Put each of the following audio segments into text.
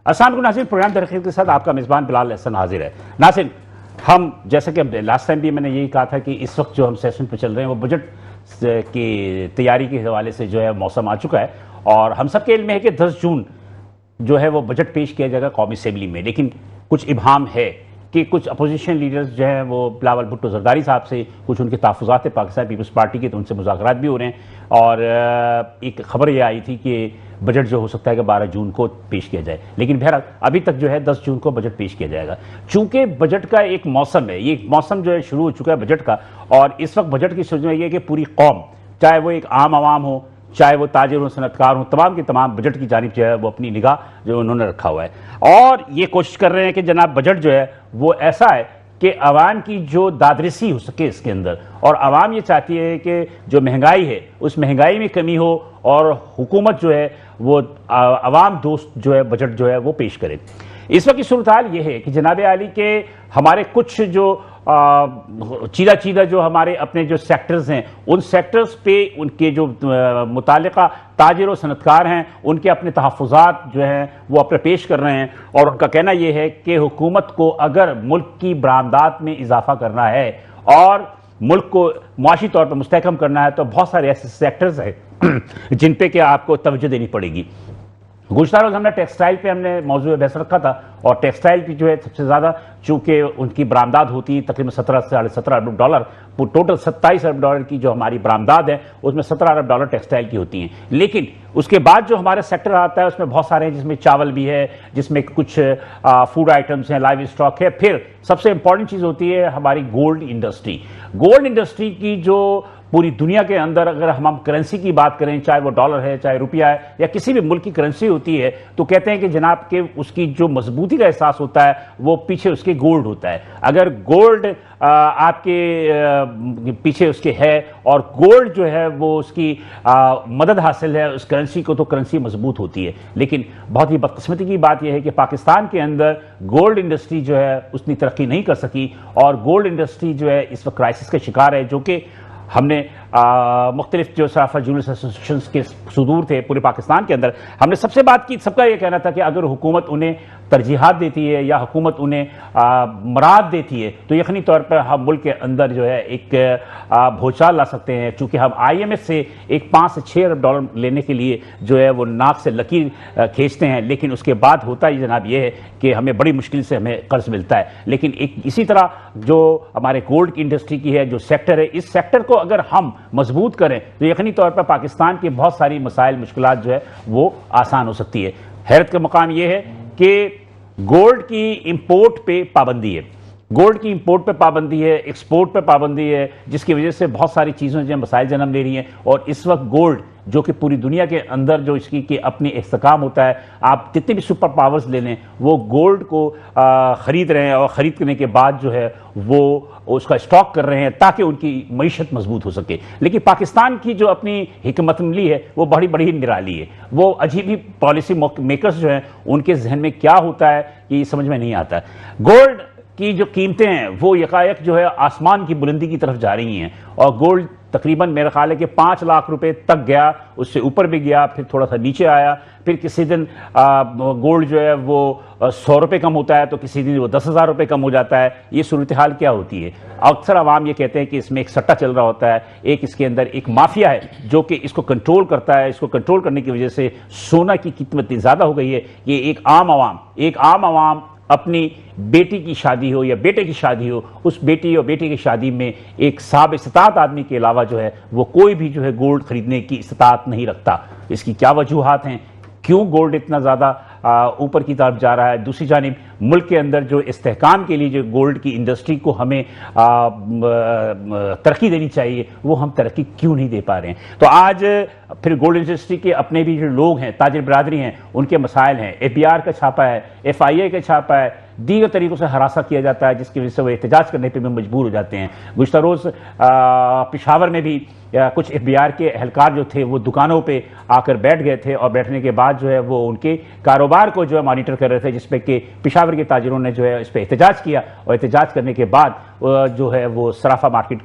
अस्सलाम वालेकुम नाज़रीन, प्रोग्राम दरख़ीर के साथ आपका मेज़बान बिलाल अहसन हाजिर है। नाज़रीन, हम जैसे कि लास्ट टाइम भी मैंने यही कहा था कि इस वक्त जो हम सेशन पर चल रहे हैं वो बजट की तैयारी के हवाले से जो है मौसम आ चुका है और हम सबके इल्म में है कि 10 जून जो है वो बजट पेश किया जाएगा कौमी असेंबली में। लेकिन कुछ इबाम है कि कुछ अपोजिशन लीडर्स जो हैं वो बिलावल भुट्टो जरदारी साहब से कुछ उनके तहफ़्फ़ुज़ात है पाकिस्तान पीपल्स पार्टी के, तो उनसे मुज़ाकरात भी हो रहे हैं और एक खबर ये आई थी कि बजट जो हो सकता है कि 12 जून को पेश किया जाए। लेकिन बहरहाल अभी तक जो है 10 जून को बजट पेश किया जाएगा। चूंकि बजट का एक मौसम है, ये मौसम जो है शुरू हो चुका है बजट का, और इस वक्त बजट की सोच में ये है कि पूरी कौम, चाहे वो एक आम आवाम हो, चाहे वो ताजिर हो, सनतकार हो, तमाम के तमाम बजट की जानिब जो है वो अपनी निगाह जो उन्होंने रखा हुआ है और ये कोशिश कर रहे हैं कि जनाब बजट जो है वो ऐसा है कि आवाम की जो दादरसी हो सके इसके अंदर, और आवाम ये चाहती है कि जो महंगाई है उस महंगाई में कमी हो और हुकूमत जो है वो आवाम दोस्त जो है बजट जो है वो पेश करे। इस वक्त की सूरत हाल ये है कि जनाब आली के हमारे कुछ जो चीदा जो हमारे अपने जो सेक्टर्स हैं उन सेक्टर्स पे उनके जो मुतालिका ताजिर और सनतकार हैं उनके अपने तहफ़्फ़ुज़ात जो हैं वो अपने पेश कर रहे हैं और उनका कहना यह है कि हुकूमत को अगर मुल्क की बरामदात में इजाफा करना है और मुल्क को मुआशी तौर पर मुस्तहकम करना है तो बहुत सारे ऐसे सेक्टर्स हैं जिन पे कि आपको तवज्जो देनी पड़ेगी। गुज़श्ता रोज़ हमने टेक्सटाइल पे हमने मौजूद बहस रखा था और टेक्सटाइल की जो है सबसे ज़्यादा चूँकि उनकी बरामदात होती है तकरीबन 17 से $17 अरब डॉलर, टोटल 27 अरब डॉलर की जो हमारी बरामदात है उसमें 17 अरब डॉलर टेक्सटाइल की होती हैं। लेकिन उसके बाद जो हमारा सेक्टर आता है उसमें बहुत सारे हैं, जिसमें चावल भी है, जिसमें कुछ फूड आइटम्स हैं, लाइव स्टॉक है। फिर सबसे इंपॉर्टेंट चीज़ होती है हमारी गोल्ड इंडस्ट्री। गोल्ड इंडस्ट्री की जो पूरी दुनिया के अंदर अगर हम करेंसी की बात करें, चाहे वो डॉलर है, चाहे रुपया है, या किसी भी मुल्क की करेंसी होती है, तो कहते हैं कि जनाब के उसकी जो मजबूती का एहसास होता है वो पीछे उसके गोल्ड होता है। अगर गोल्ड आपके पीछे उसके है और गोल्ड जो है वो उसकी मदद हासिल है उस करेंसी को, तो करेंसी मजबूत होती है। लेकिन बहुत ही बदकिस्मती की बात यह है कि पाकिस्तान के अंदर गोल्ड इंडस्ट्री जो है उतनी तरक्की नहीं कर सकी और गोल्ड इंडस्ट्री जो है इस वक्त क्राइसिस का शिकार है, जो कि हमने मुख्तलिफ जो सराफा जूनियर्स एसोसिएशन के सुदूर थे पूरे पाकिस्तान के अंदर, हमने सबसे बात की। सबका यह कहना था कि अगर हुकूमत उन्हें तरजीहात देती है या हुकूमत उन्हें मराद देती है तो यकीनी तौर पर हम मुल्क के अंदर जो है एक भूचाल ला सकते हैं। चूँकि हम IMF से एक 5 से 6 अरब डॉलर लेने के लिए जो है वो नाक से लकीर खींचते हैं, लेकिन उसके बाद होता ही जनाब ये है कि हमें बड़ी मुश्किल से हमें कर्ज मिलता है। लेकिन एक इसी तरह जो हमारे गोल्ड की इंडस्ट्री की है, जो सेक्टर है, इस सेक्टर को अगर हम मजबूत करें तो यकीनी तौर पर पाकिस्तान की बहुत सारी मसाइल मुश्किलात जो है वो आसान हो सकती है। हैरत का मकाम यह है कि गोल्ड की इंपोर्ट पे पाबंदी है, गोल्ड की इंपोर्ट पे पाबंदी है, एक्सपोर्ट पे पाबंदी है, जिसकी वजह से बहुत सारी चीज़ों जो मसाइल जन्म ले रही हैं। और इस वक्त गोल्ड जो कि पूरी दुनिया के अंदर जो इसकी कि अपनी इस्तेकाम होता है, आप जितने भी सुपर पावर्स ले लें वो गोल्ड को ख़रीद रहे हैं और ख़रीद करने के बाद जो है वो उसका स्टॉक कर रहे हैं ताकि उनकी मईशत मजबूत हो सके। लेकिन पाकिस्तान की जो अपनी हिकमत अमली है वो बड़ी बड़ी निराली है। वो अजीब ही पॉलिसी मेकर्स जो हैं उनके जहन में क्या होता है ये समझ में नहीं आता। गोल्ड की जो कीमतें हैं वो यकायक जो है आसमान की बुलंदी की तरफ जा रही हैं और गोल्ड तकरीबन मेरा ख्याल है कि 5 लाख रुपए तक गया, उससे ऊपर भी गया, फिर थोड़ा सा नीचे आया, फिर किसी दिन गोल्ड जो है वो 100 रुपये कम होता है तो किसी दिन वो 10,000 रुपये कम हो जाता है। ये सूरत हाल क्या होती है? अक्सर आवाम ये कहते हैं कि इसमें एक सट्टा चल रहा होता है, एक इसके अंदर एक माफिया है जो कि इसको कंट्रोल करता है। इसको कंट्रोल करने की वजह से सोना की कीमत इतनी ज़्यादा हो गई है कि एक आम आवाम अपनी बेटी की शादी हो या बेटे की शादी हो, उस बेटी और बेटे की शादी में एक साब इस्तात आदमी के अलावा जो है वो कोई भी जो है गोल्ड खरीदने की इस्तात नहीं रखता। इसकी क्या वजूहात हैं, क्यों गोल्ड इतना ज़्यादा ऊपर की तरफ जा रहा है? दूसरी जानिब मुल्क के अंदर जो इस्तेहकाम के लिए जो गोल्ड की इंडस्ट्री को हमें तरक्की देनी चाहिए वो हम तरक्की क्यों नहीं दे पा रहे हैं? तो आज फिर गोल्ड इंडस्ट्री के अपने भी जो लोग हैं, ताजिर बरादरी हैं, उनके मसाइल हैं। FBR का छापा है, FIA का छापा है, दीगर तरीक़ों से हरासा किया जाता है जिसकी वजह से वो एहतजाज करने पर भी मजबूर हो जाते हैं। गुज़श्ता रोज़ पेशावर में भी कुछ FBR के एहलकार जो थे वो दुकानों पे आकर बैठ गए थे और बैठने के बाद जो है वो उनके कारोबार कारोबार को जो है मॉनिटर कर रहे थे, जिसपे कि पेशावर के ताजिरों ने जो है इस पर एहतजाज किया और एहतजाज करने के बाद जो है वो सराफा मार्केट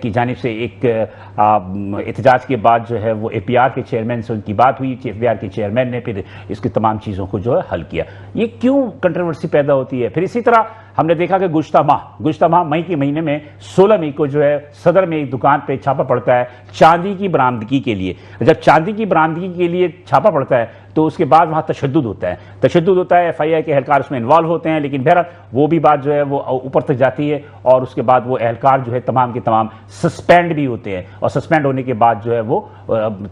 की जानिब से एक एहतजाज के बाद जो है वो एपीआर के चेयरमैन से उनकी बात हुई। एपीआर के चेयरमैन ने फिर इसकी तमाम चीज़ों को जो है हल किया। ये क्यों कंट्रोवर्सी पैदा होती है? फिर इसी तरह हमने देखा कि गुज़श्ता माह मई के महीने में 16 मई को जो है सदर में एक दुकान पे छापा पड़ता है चांदी की बरामदगी के लिए। जब चांदी की बरामदगी के लिए छापा पड़ता है तो उसके बाद वहाँ तशद्दुद होता है, एफआईआर के एहलकार उसमें इन्वॉल्व होते हैं, लेकिन बहरहाल वो भी बात जो है वो ऊपर तक जाती है और उसके बाद वो एहलकार जो है तमाम के तमाम सस्पेंड भी होते हैं और सस्पेंड होने के बाद जो है वो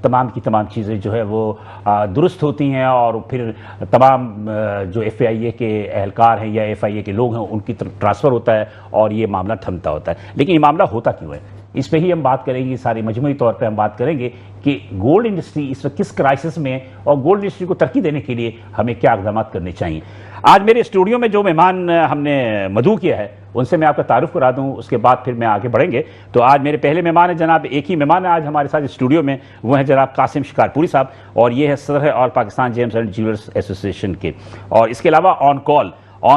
तमाम की तमाम चीज़ें जो है वो दुरुस्त होती हैं और फिर तमाम जो एफआईए के एहलकार हैं या एफआईए के लोग हैं उनकी तरफ ट्रांसफ़र होता है और ये मामला थमता होता है। लेकिन ये मामला होता क्यों है, इस पे ही हम बात करेंगे। सारी मजमूई तौर पे हम बात करेंगे कि गोल्ड इंडस्ट्री इस वक्त किस क्राइसिस में है और गोल्ड इंडस्ट्री को तरक्की देने के लिए हमें क्या इक़दाम करने चाहिए। आज मेरे स्टूडियो में जो मेहमान हमने मदऊ किया है उनसे मैं आपका तारुफ करा दूं, उसके बाद फिर मैं आगे बढ़ेंगे। तो आज मेरे पहले मेहमान हैं जनाब, एक ही मेहमान है आज हमारे साथ स्टूडियो में, वो हैं जनाब कासिम शिकारपुरी साहब और ये है सदर all Pakistan James and jewellers association के। और इसके अलावा ऑन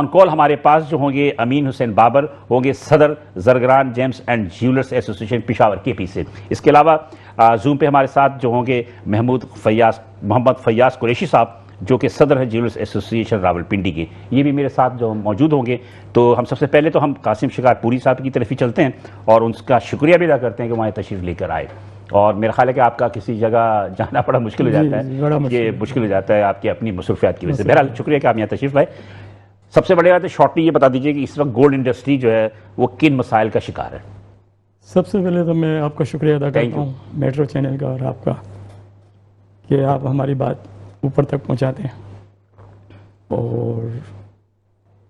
कॉल हमारे पास जो होंगे अमीन हुसैन बाबर होंगे, सदर जरगरान gems and jewellers association Peshawar KP से। इसके अलावा जूम पे हमारे साथ जो होंगे मोहम्मद फैयाज कुरैशी साहब जो कि सदर है ज्वेलर्स एसोसिएशन रावलपिंडी के, ये भी मेरे साथ जो मौजूद होंगे। तो हम सबसे पहले तो हम कासिम शिकारपुरी साहब की तरफ ही चलते हैं और उनका शुक्रिया भी अदा करते हैं कि वहाँ तशरीफ़ लेकर आए। और मेरा ख्याल है कि आपका किसी जगह जाना बड़ा मुश्किल हो जाता है, ये मुश्किल हो जाता है आपकी अपनी मसरूफियात की वजह से। बहरहाल शुक्रिया कि आप यहाँ तशरीफ़ लाए। सबसे बड़ी बात है, शॉर्टली ये बता दीजिए कि इस वक्त गोल्ड इंडस्ट्री जो है वो किन मसाइल का शिकार है? सबसे पहले तो मैं आपका शुक्रिया अदा करता हूँ मेट्रो चैनल का और आपका कि आप हमारी बात ऊपर तक पहुँचाते हैं। और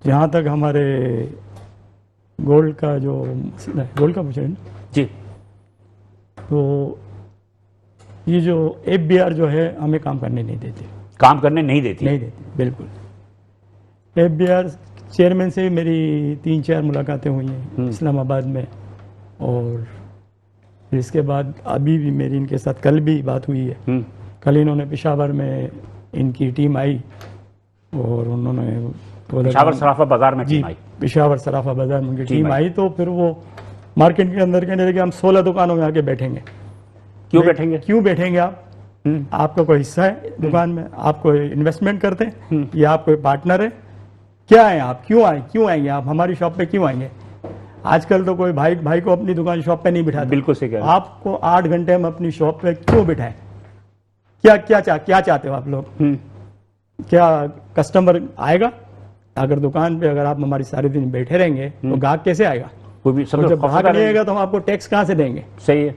जहाँ तक हमारे गोल्ड का जो मसला है, गोल्ड का पूछ रहे हैं जी, तो ये जो एफबीआर जो है हमें काम करने नहीं देती, नहीं देती बिल्कुल। एफबीआर चेयरमैन से मेरी 3-4 मुलाकातें हुई हैं इस्लामाबाद में और फिर इसके बाद अभी भी मेरी इनके साथ कल भी बात हुई है। कल इन्होंने पेशावर में इनकी टीम आई और उन्होंने पेशावर सराफा बाजार में टीम आई, पेशावर सराफा बाजार में उनकी टीम आई। तो फिर वो मार्केट के अंदर कहने लगे हम 16 दुकानों में आके बैठेंगे। क्यों बैठेंगे आप? आपका कोई हिस्सा है दुकान में, आप कोई इन्वेस्टमेंट करते हैं या आप कोई पार्टनर है, क्या है आप? क्यों आएंगे आप हमारी शॉप पे? क्यों आएंगे? आजकल तो कोई भाई को अपनी दुकान शॉप पे नहीं बिठाता। बिल्कुल सही कह रहे हैं। आपको 8 घंटे में अपनी शॉप पे क्यों बिठाएं? क्या चाहते हो आप लोग? क्या कस्टमर आएगा? अगर दुकान पे अगर आप हमारी सारे दिन बैठे रहेंगे तो ग्राहक कैसे आएगा? जब ग्राहक नहीं आएगा तो हम आपको टैक्स कहाँ से देंगे? सही है।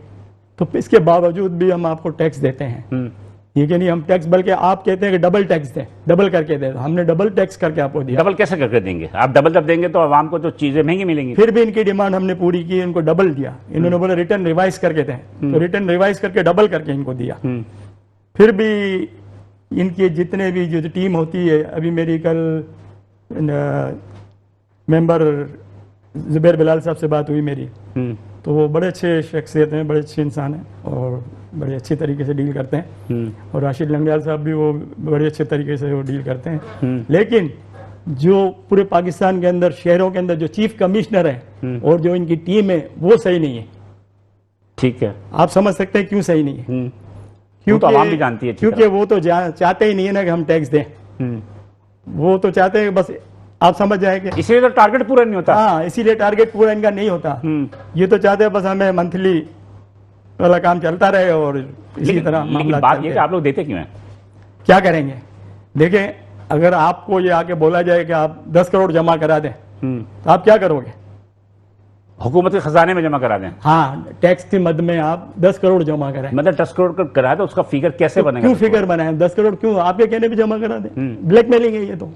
तो इसके बावजूद भी हम आपको टैक्स देते हैं। ये कि नहीं हम टैक्स, बल्कि आप कहते हैं कि डबल टैक्स दें, डबल करके दें। हमने डबल टैक्स करके आपको दिया। डबल कैसे करके देंगे? आप डबल जब देंगे तो आवाम को तो चीजें महंगी मिलेंगी। फिर भी इनकी डिमांड हमने पूरी की, इनको डबल दिया। इन्होंने बोला रिटर्न रिवाइज करके दें, तो रिटर्न रिवाइज करके डबल करके इनको दिया। फिर भी इनके जितने भी जो टीम होती है, अभी मेरी कल मेंबर जुबैर बिलाल साहब से बात हुई मेरी, तो वो बड़े अच्छे शख्सियत हैं, बड़े अच्छे इंसान हैं और बड़े अच्छे तरीके से डील करते हैं। और राशिद लंगड़ियाल साहब भी वो बड़े अच्छे तरीके से वो डील करते हैं। लेकिन जो पूरे पाकिस्तान के अंदर शहरों के अंदर जो चीफ कमिश्नर है और जो इनकी टीम है वो सही नहीं है। ठीक है, आप समझ सकते हैं क्यों सही नहीं है। क्योंकि तो आवाम भी जानती है, क्योंकि वो तो चाहते ही नहीं है ना कि हम टैक्स दें। वो तो चाहते हैं बस आप समझ जाएंगे, इसीलिए तो टारगेट पूरा नहीं होता। हाँ, इसीलिए टारगेट पूरा इनका नहीं होता। ये तो चाहते हैं बस हमें मंथली वाला काम चलता रहे और इसी तरह मामला। बात ये कि आप लोग देते क्यों हैं? क्या करेंगे? देखें, अगर आपको ये आके बोला जाए कि आप 10 करोड़ जमा करा दें तो आप क्या करोगे? हुकूमत के खजाने में जमा करा दें। हाँ, टैक्स की मद में आप 10 करोड़ जमा कराएं। मतलब 10 करोड़ कराए तो उसका फिगर कैसे बनेगा? क्यों फिगर बनाए? 10 करोड़ क्यों? आपके कहने पे जमा करा दें। ब्लैकमेलिंग है ये तो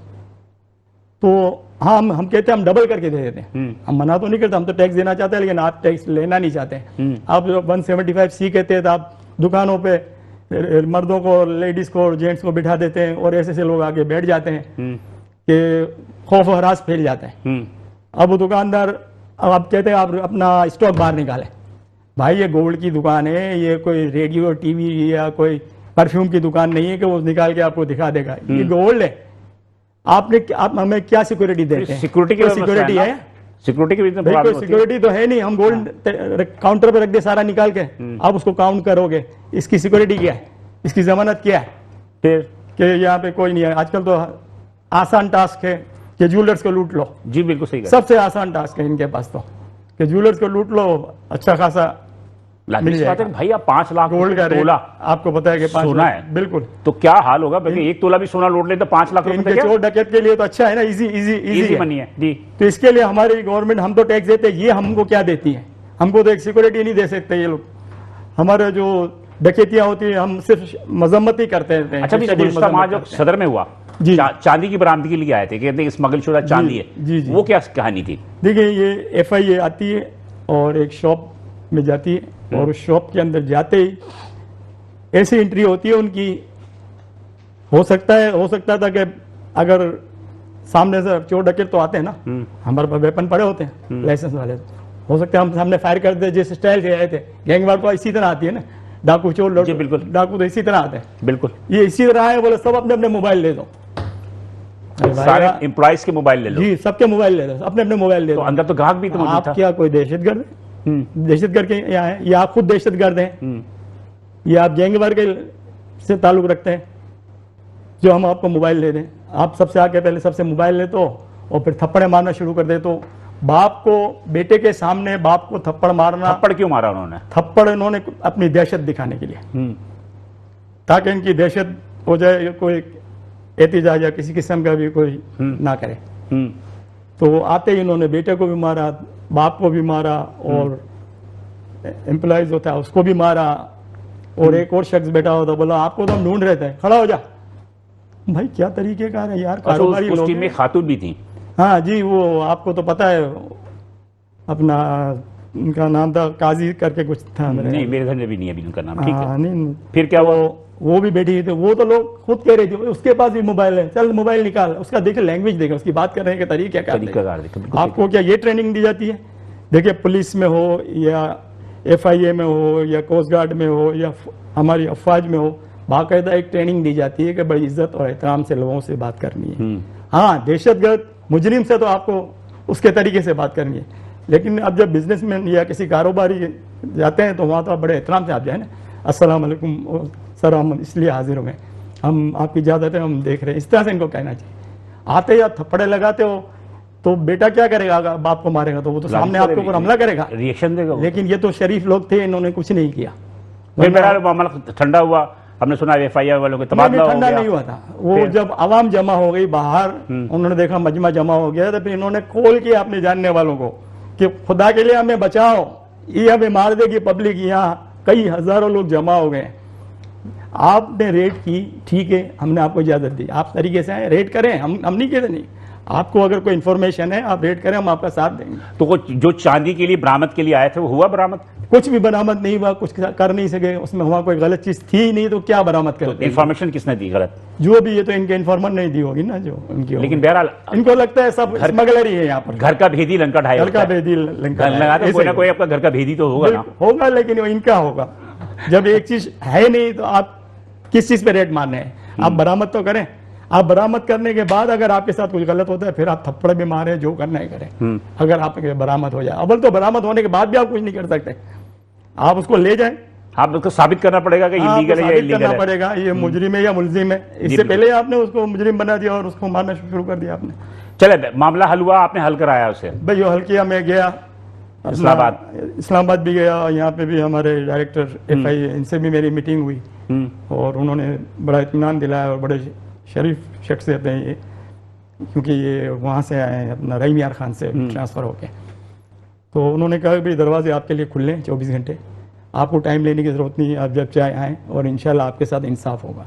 हाँ, हम कहते हैं हम डबल करके दे देते हैं। हम मना तो नहीं करते, हम तो टैक्स देना चाहते हैं, लेकिन आप टैक्स लेना नहीं चाहते हैं। आप 175C कहते हैं तो आप दुकानों पे मर्दों को, लेडीज को और जेंट्स को बिठा देते हैं और ऐसे लोग आके बैठ जाते हैं कि खौफ हरास फैल जाता है। अब वो दुकानदार, अब आप कहते हैं आप अपना स्टॉक बाहर निकालें। भाई ये गोल्ड की दुकान है, ये कोई रेडियो टीवी या कोई परफ्यूम की दुकान नहीं है कि वो निकाल के आपको दिखा देगा। ये गोल्ड है। आप हमें क्या सिक्योरिटी देते हैं? सिक्योरिटी की सिक्योरिटी है? सिक्योरिटी की भी भाई कोई सिक्योरिटी तो है नहीं। हम गोल्ड काउंटर पे रख दे सारा निकाल के, आप उसको काउंट करोगे, इसकी सिक्योरिटी क्या है? इसकी जमानत क्या है? फिर कि यहाँ पे कोई नहीं है। आजकल तो आसान टास्क है कि ज्वेलर्स को लूट लो। जी बिल्कुल सही, सबसे आसान टास्क है इनके पास तो, कि ज्वेलर्स को लूट लो, अच्छा खासा मिल जाएगा। भाई आप 5 लाख गोल्ड का रेट तोला आपको पता है कि 5 सोना लाख है, बिल्कुल। तो क्या हाल होगा? बल्कि 1 तोला भी सोना लूट ले तो 5 लाख रुपए इनके चोर डकैत के लिए तो अच्छा है ना, इजी इजी इजी मनी है जी। तो इसके लिए हमारी गवर्नमेंट, हम तो टैक्स देते हैं, ये हमको क्या देती है? हमको तो एक सिक्योरिटी नहीं दे सकते ये लोग। हमारे जो डकैतियां होती है हम सिर्फ मजम्मत ही करते हैं। अच्छा, गुज़िश्ता माह जो सदर में हुआ, चांदी की बरामदगी के लिए आए थे, कहते हैं स्मगल शुदा चांदी है, जी जी, वो क्या कहानी थी? देखिए ये FIA आती है और एक शॉप में जाती है, और उस शॉप के अंदर जाते ही ऐसी एंट्री होती है उनकी। हो सकता था कि अगर सामने से चोर डकैत तो आते हैं ना, हमारे पास वेपन पड़े होते हैं लाइसेंस वाले, हो सकता है हम सामने फायर कर दे, जिस स्टाइल से आए थे। गैंगवार तो इसी तरह आती है ना, डाकू चोर लौट, बिल्कुल डाकू तो इसी तरह आते हैं। बिल्कुल ये इसी तरह है, बोले सब अपने अपने मोबाइल ले दो, सारे एम्प्लॉइज के मोबाइल ले लो जी, सबके मोबाइल ले दो, अपने अपने मोबाइल ले तो दो। अंदर तो ग्राहक भी तो मौजूद था। आप क्या कोई दहशतगर्द है? दहशतगर्द के यहाँ है, या आप खुद दहशतगर्द हैं, या आप गैंगवार के से ताल्लुक रखते हैं जो हम आपको मोबाइल ले दें? आप सबसे आके पहले सबसे मोबाइल ले तो, और फिर थप्पड़े मारना शुरू कर दे। तो बाप को बेटे के सामने बाप को थप्पड़ मारना, थप्पड़ क्यों मारा उन्होंने? थप्पड़ इन्होंने अपनी दहशत दिखाने के लिए, ताकि इनकी दहशत हो जाए, कोई एहतिजाज या किसी किस्म का भी कोई ना करे। तो आते ही इन्होंने बेटे को भी मारा, बाप को भी मारा, और एम्प्लॉइज होता है उसको भी मारा, और एक और शख्स बैठा होता, बोला आपको तो हम ढूंढ रहे थे, खड़ा हो जा। भाई क्या तरीके का है यार, कारोबारी लोग। उस टीम में खातून भी थी। हाँ जी, वो आपको तो पता है, अपना उनका नाम था काजी करके कुछ था। नहीं, मेरे घर में भी नहीं है अभी उनका नाम। ठीक है, नहीं, फिर क्या हुआ? वो भी बैठी थी, वो तो लोग खुद कह रही थी उसके पास भी मोबाइल है, चल मोबाइल निकाल। उसका देखे लैंग्वेज देखे, उसकी बात करने के तरीके क्या है। आपको क्या ये ट्रेनिंग दी जाती है? देखिए पुलिस में हो, या FIA में हो, या कोस्ट गार्ड में हो, या हमारी अफवाज में हो, बाकायदा एक ट्रेनिंग दी जाती है कि बड़ी इज्जत और एहतराम से लोगों से बात करनी है। हाँ, दहशतगर्द मुजरिम से तो आपको उसके तरीके से बात करनी है, लेकिन अब जब बिजनेसमैन या किसी कारोबारी जाते हैं तो वहाँ तो आप बड़े एहतराम से आप जाए ना, अस्सलाम वालेकुम सर, हम इसलिए हाजिर हुए, हम आपकी इजाज़त है, हम देख रहे हैं, इस तरह से इनको कहना चाहिए। आते ही आप थप्पड़े लगाते हो तो बेटा क्या करेगा? बाप को मारेगा तो वो तो सामने आपके ऊपर हमला करेगा, रिएक्शन देगा। लेकिन ये तो शरीफ लोग थे, इन्होंने कुछ नहीं किया। फिर मेरा मामला ठंडा हुआ, हमने सुना FIA वालों के तबादला हो ठंडा गया। नहीं हुआ था वो, जब आवाम जमा हो गई बाहर, उन्होंने देखा मजमा जमा हो गया, तो फिर इन्होंने कॉल किया अपने जानने वालों को कि खुदा के लिए हमें बचाओ, ये हमें मार देगी पब्लिक, यहाँ कई हजारों लोग जमा हो गए। आपने रेड की, ठीक है, हमने आपको इजाजत दी, आप तरीके से आए, रेड करें, हम नहीं कहते नहीं। आपको अगर कोई इन्फॉर्मेशन है आप रेड करें, हम आपका साथ देंगे। तो वो जो चांदी के लिए बरामद के लिए आए थे वो हुआ बरामद? कुछ भी बरामद नहीं हुआ, कुछ कर नहीं सके, उसमें हुआ कोई गलत चीज थी ही नहीं, तो क्या बरामद करते? इन्फॉर्मेशन किसने दी गलत? जो भी, ये तो इनके इन्फॉर्मर नहीं दी होगी ना, जो इनकी। लेकिन बहरहाल इनको लगता है सब स्मगलर ही है यहाँ पर, घर का भेदी लंका ढाई, घर का भेदी लंका लगाता कोई ना कोई आपका घर का भेदी तो होगा ना? होगा, लेकिन वो इनका होगा। जब एक चीज है नहीं तो आप किस चीज पे रेट मारने हैं? आप बरामद तो करें। आप बरामद करने के बाद अगर आपके साथ कुछ गलत होता है फिर आप थप्पड़ भी मारे, जो करना है करें। अगर आप बरामद हो जाए, अव्वल तो बरामद होने के बाद भी आप कुछ नहीं कर सकते, आप उसको ले जाएं। आप उसको साबित करना पड़ेगा कि इलीगल है या इलीगल करना पड़ेगा, ये मुजरिम है या मुलजिम है। इससे पहले आपने उसको मुजरिम बना दिया और उसको मारना शुरू कर दिया आपने। चले, मामला हल हुआ, आपने हल कराया उसे? भाई वो हल किया, मैं गया इस्लामाबाद भी गया, यहाँ पे भी हमारे डायरेक्टर FIA, इनसे भी मेरी मीटिंग हुई और उन्होंने बड़ा इत्मीनान दिलाया, और बड़े शरीफ शख्सियत हैं ये, क्योंकि ये वहाँ से आए हैं अपना रहीम यार खान से ट्रांसफ़र होके। तो उन्होंने कहा भी दरवाजे आपके लिए खुले हैं 24 घंटे, आपको टाइम लेने की ज़रूरत नहीं है, आप जब चाहे आएँ और इंशाल्लाह आपके साथ इंसाफ होगा।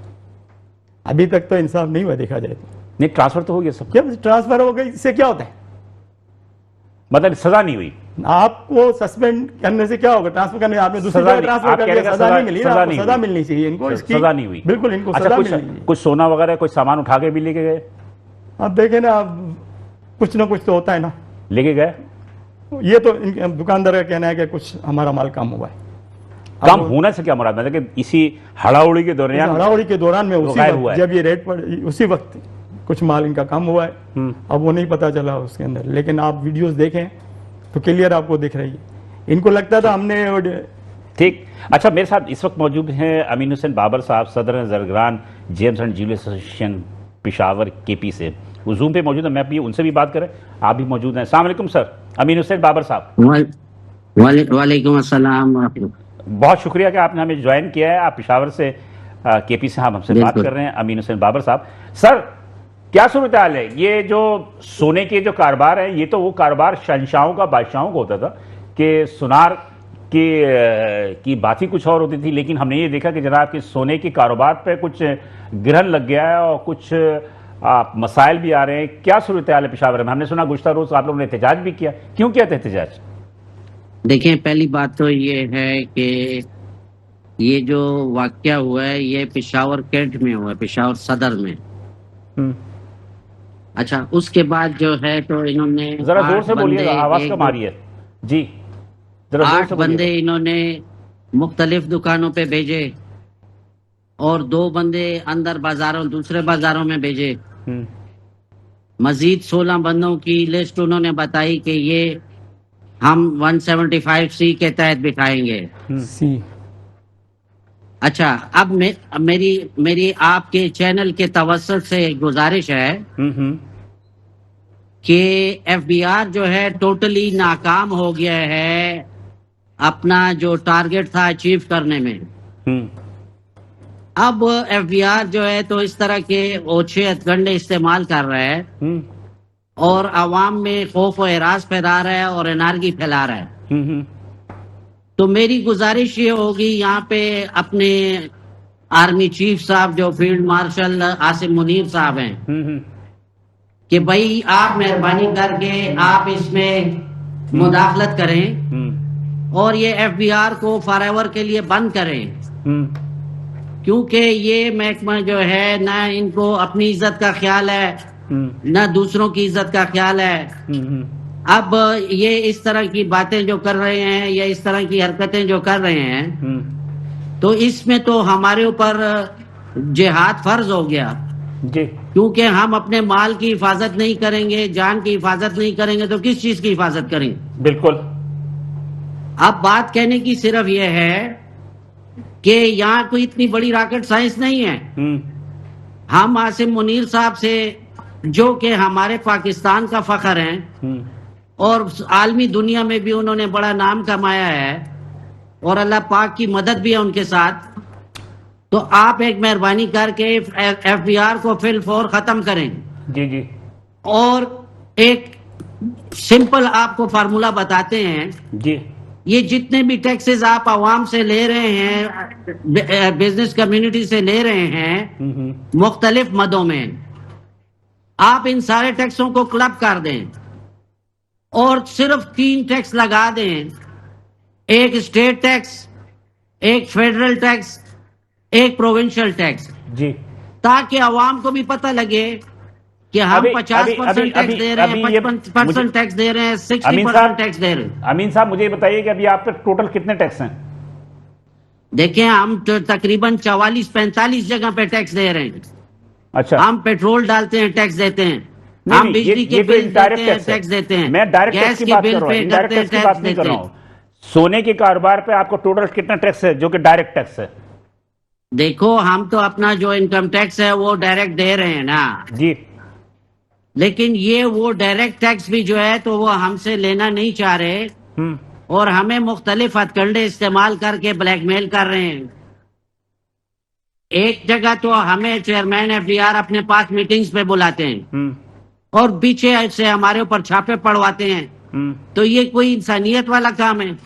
अभी तक तो इंसाफ नहीं हुआ, देखा जाए तो। नहीं, ट्रांसफ़र तो हो गया सब। जब ट्रांसफ़र हो गई, इससे क्या होता है? मतलब सजा नहीं हुई? आपको सस्पेंड करने से क्या होगा? ट्रांसफर करने, आपने दूसरी जगह ट्रांसफर कर दिया, सजा नहीं मिली, सजा मिलनी चाहिए इनको, इसकी सजा नहीं हुई। बिल्कुल, इनको सजा मिलनी चाहिए। कुछ सोना वगैरह कुछ सामान उठा के भी लेके गए? आप देखें ना, कुछ ना कुछ तो होता है ना, लेके गए। ये तो दुकानदार का कहना है कि कुछ हमारा माल कम हुआ है, कम होने से क्या मुराद, मतलब कि इसी हड़ाउड़ी के दौरान, हड़ाउड़ी के दौरान में उसी गायब वक्त, हुआ है। जब ये रेट पर उसी वक्त कुछ माल इनका कम हुआ है, अब वो नहीं पता चला उसके अंदर, लेकिन आप वीडियोस देखें तो क्लियर आपको दिख रही है। इनको लगता था हमने ठीक। अच्छा, मेरे साथ इस वक्त मौजूद हैं अमीन हुसैन बाबर साहब, सदर जरगरान gems and jewellers association Peshawar KP से। वो जूम पे मौजूद है, मैं भी उनसे भी बात करें, आप भी मौजूद हैं। अस्सलाम वालेकुम सर, अमीन हुसैन बाबर साहब। वालेकुम अस्सलाम। बहुत शुक्रिया कि आपने हमें ज्वाइन किया है। आप पिशावर से केपी साहब हमसे बात कर रहे हैं, अमीन हुसैन बाबर साहब। सर, क्या सूरत हाल है? ये जो सोने के जो कारोबार है, ये तो वो कारोबार शहंशाहों का, बादशाहों का होता था कि सुनार की बात ही कुछ और होती थी, लेकिन हमने ये देखा कि जनाब के सोने के कारोबार पे कुछ ग्रहण लग गया है और कुछ मसाइल भी आ रहे हैं। क्या सूरत हाल है पिशावर में? हमने सुना गुज़श्ता रोज आप लोगों ने एहतजाज भी किया, क्यों किया था एहतजाज? देखिए, पहली बात तो ये है कि ये जो वाकया हुआ है ये पेशावर कैंट में हुआ है, पेशावर सदर में। अच्छा, उसके बाद जो है तो इन्होंने जरा जोर से बोलिएगा, आवाज कम आ रही है जी, जरा जोर 8 से बंदे बोलिएगा। इन्होंने मुख्तलिफ दुकानों पे भेजे और 2 बंदे अंदर बाजारों, दूसरे बाजारों में भेजे। मजीद 16 बंदों की लिस्ट उन्होंने बताई कि ये हम 175C के तहत बिठाएंगे। सी। अच्छा, अब मेरी आपके चैनल के तवज्जुह से गुजारिश है कि एफबीआर जो है टोटली नाकाम हो गया है अपना जो टारगेट था अचीव करने में। अब एफबीआर जो है तो इस तरह के ओछे हथकंडे इस्तेमाल कर रहा है और आवाम में खौफ व एराज फैला रहा है और एनार्की फैला रहा है। तो मेरी गुजारिश ये होगी यहाँ पे अपने आर्मी चीफ साहब जो फील्ड मार्शल आसिम मुनीर साहब हैं कि भाई आप मेहरबानी करके आप इसमें मुदाखलत करें और ये एफबीआर को फॉरएवर के लिए बंद करें, क्योंकि ये महकमा जो है ना इनको अपनी इज्जत का ख्याल है ना दूसरों की इज्जत का ख्याल है। अब ये इस तरह की बातें जो कर रहे हैं या इस तरह की हरकतें जो कर रहे हैं तो इसमें तो हमारे ऊपर जिहाद फर्ज हो गया जी, क्योंकि हम अपने माल की हिफाजत नहीं करेंगे, जान की हिफाजत नहीं करेंगे तो किस चीज की हिफाजत करेंगे? बिल्कुल। अब बात कहने की सिर्फ यह है कि यहाँ कोई इतनी बड़ी रॉकेट साइंस नहीं है। हम आसिम मुनीर साहब से जो कि हमारे पाकिस्तान का फख्र हैं और आलमी दुनिया में भी उन्होंने बड़ा नाम कमाया है और अल्लाह पाक की मदद भी है उनके साथ, तो आप एक मेहरबानी करके एफबीआर को फिल फौर खत्म करें। जी जी। और एक सिंपल आपको फार्मूला बताते हैं जी। ये जितने भी टैक्सेस आप आवाम से ले रहे हैं, बिजनेस कम्युनिटी से ले रहे हैं मुख्तलिफ मदों में, आप इन सारे टैक्सों को क्लब कर दें और सिर्फ 3 टैक्स लगा दें, एक स्टेट टैक्स, एक फेडरल टैक्स, एक प्रोविंशियल टैक्स, जी, ताकि आवाम को भी पता लगे कि हम 50% टैक्स दे रहे हैं, 55% टैक्स दे रहे हैं, 60% टैक्स दे रहे हैं। अमीन साहब, मुझे बताइए कि अभी आप पे टोटल कितने टैक्स हैं? देखिए, हम तो तकरीबन 44-45 जगह पे टैक्स दे रहे हैं। अच्छा। हम पेट्रोल डालते हैं, टैक्स देते हैं, हम बिजली के बिल देते हैं, टैक्स देते हैं, मैं डायरेक्ट टैक्स की बात कर रहा हूं, इनडायरेक्ट टैक्स की बात नहीं कर रहा हूं। सोने के कारोबार पे आपको टोटल कितना टैक्स है जो कि डायरेक्ट टैक्स है? देखो, हम तो अपना जो इनकम टैक्स है वो डायरेक्ट दे रहे हैं ना जी, लेकिन ये वो डायरेक्ट टैक्स भी जो है तो वो हमसे लेना नहीं चाह रहे और हमें मुख्तलिफ हथकंडे इस्तेमाल करके ब्लैकमेल कर रहे हैं। एक जगह तो हमें चेयरमैन एफबीआर अपने पास मीटिंग्स पे बुलाते हैं और पीछे से हमारे ऊपर छापे पड़वाते हैं, तो ये कोई इंसानियत वाला काम है?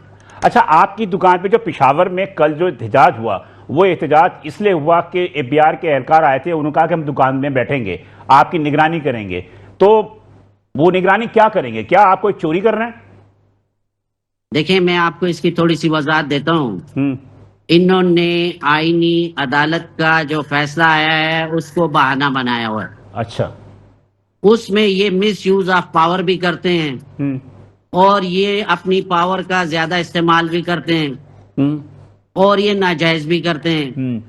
अच्छा, आपकी दुकान पे जो पिशावर में कल जो एहतजाज हुआ, वो एहतजाज इसलिए हुआ कि एफबीआर के एहलकार आए थे, उन्होंने कहा कि हम दुकान में बैठेंगे, आपकी निगरानी करेंगे, तो वो निगरानी क्या करेंगे? क्या आप कोई चोरी कर रहे हैं? देखिए, मैं आपको इसकी थोड़ी सी वजाहत देता हूँ। इन्होंने आईनी अदालत का जो फैसला आया है उसको बहाना बनाया हुआ है। अच्छा। उसमें ये मिस यूज ऑफ पावर भी करते हैं और ये अपनी पावर का ज्यादा इस्तेमाल भी करते हैं और ये नाजायज भी करते हैं।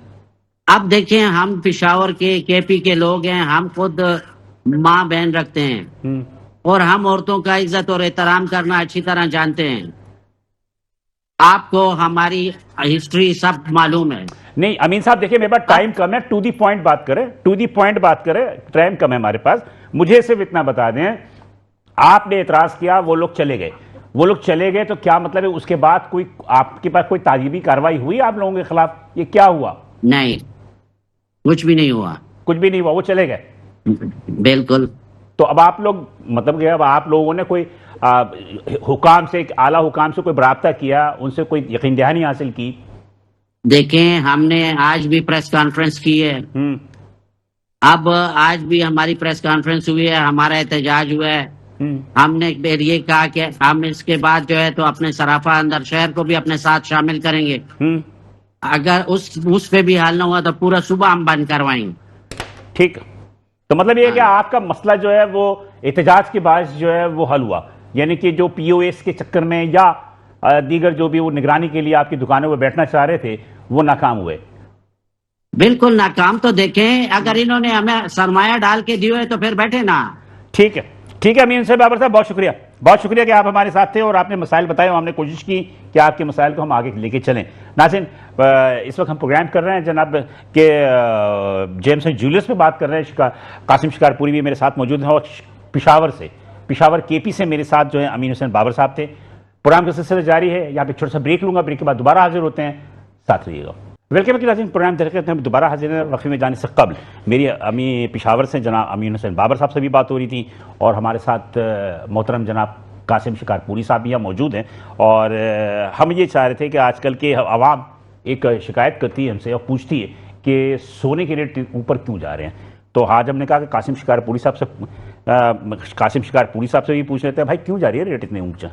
अब देखें, हम पिशावर के केपी के लोग हैं, हम खुद माँ बहन रखते हैं और हम औरतों का इज्जत और एहतराम करना अच्छी तरह जानते हैं। आपको हमारी हिस्ट्री सब मालूम है। नहीं अमीन साहब, देखिए मेरे पास टाइम कम है, टू दी पॉइंट बात करें, टू दी पॉइंट बात करें, टाइम कम है हमारे पास। मुझे सिर्फ इतना बता दें, आपने एतराज किया, वो लोग चले गए, वो लोग चले गए, तो क्या मतलब है उसके बाद कोई आपके पास कोई ताजीबी कार्रवाई हुई आप लोगों के खिलाफ? ये क्या हुआ? नहीं, कुछ भी नहीं हुआ। कुछ भी नहीं हुआ, वो चले गए। बिल्कुल। तो अब आप लोग मतलब कि अब आप लोगों ने कोई हुकाम से, आला हुकाम से कोई बराबता किया, उनसे कोई यकीन दहानी हासिल की? देखें, हमने आज भी प्रेस कॉन्फ्रेंस की है। अब आज भी हमारी प्रेस कॉन्फ्रेंस हुई है, हमारा एहतजाज हुआ है। हमने फिर ये कहा कि हम इसके बाद जो है तो अपने सराफा अंदर शहर को भी अपने साथ शामिल करेंगे। अगर उस पे भी हाल ना हुआ तो पूरा सुबह हम बंद करवाएंगे। ठीक, तो मतलब ये है कि आपका मसला जो है वो एहतजाज के बाद जो है वो हल हुआ, यानी कि जो पीओएस के चक्कर में या दीगर जो भी वो निगरानी के लिए आपकी दुकानों पर बैठना चाह रहे थे वो नाकाम हुए। बिल्कुल नाकाम। तो देखें, अगर इन्होंने हमें सरमाया डाल के दिए है तो फिर बैठे ना। ठीक है, ठीक है अमीन साहब, बाबर साहब बहुत शुक्रिया, बहुत शुक्रिया कि आप हमारे साथ थे और आपने मसाइल बताए और हमने कोशिश की कि आपके मसाइल को हम आगे लेके चलें। नाज़रीन, इस वक्त हम प्रोग्राम कर रहे हैं जनाब के जेम्स एंड जूलियस में बात कर रहे हैं। कासिम शिकारपुरी भी मेरे साथ मौजूद हैं और पिशावर केपी से मेरे साथ जो है अमीन हुसैन बाबर साहब थे। प्रोग्राम का सिलसिला जारी है, यहाँ पे छोटा सा ब्रेक लूंगा, ब्रेक के बाद दोबारा हाजिर होते हैं, साथ रहिएगा। वेलकम की नाज़रीन, प्रोग्राम देखते हैं, दोबारा हाजिर हैं। वक्फे में जाने से कबल मेरी पिशावर से जनाब अमीन हुसैन बाबर साहब से भी बात हो रही थी और हमारे साथ मोहतरम जनाब कासिम शिकारपुरी साहब भी यहाँ मौजूद हैं। और हम ये चाह रहे थे कि आजकल के अवाम एक शिकायत करती है हमसे और पूछती है कि सोने के रेट ऊपर क्यों जा रहे हैं। तो आज हमने कहा कि कासिम शिकारपुरी साहब से भी पूछ लेते हैं, भाई क्यों जा रही है रेट इतने ऊंचा,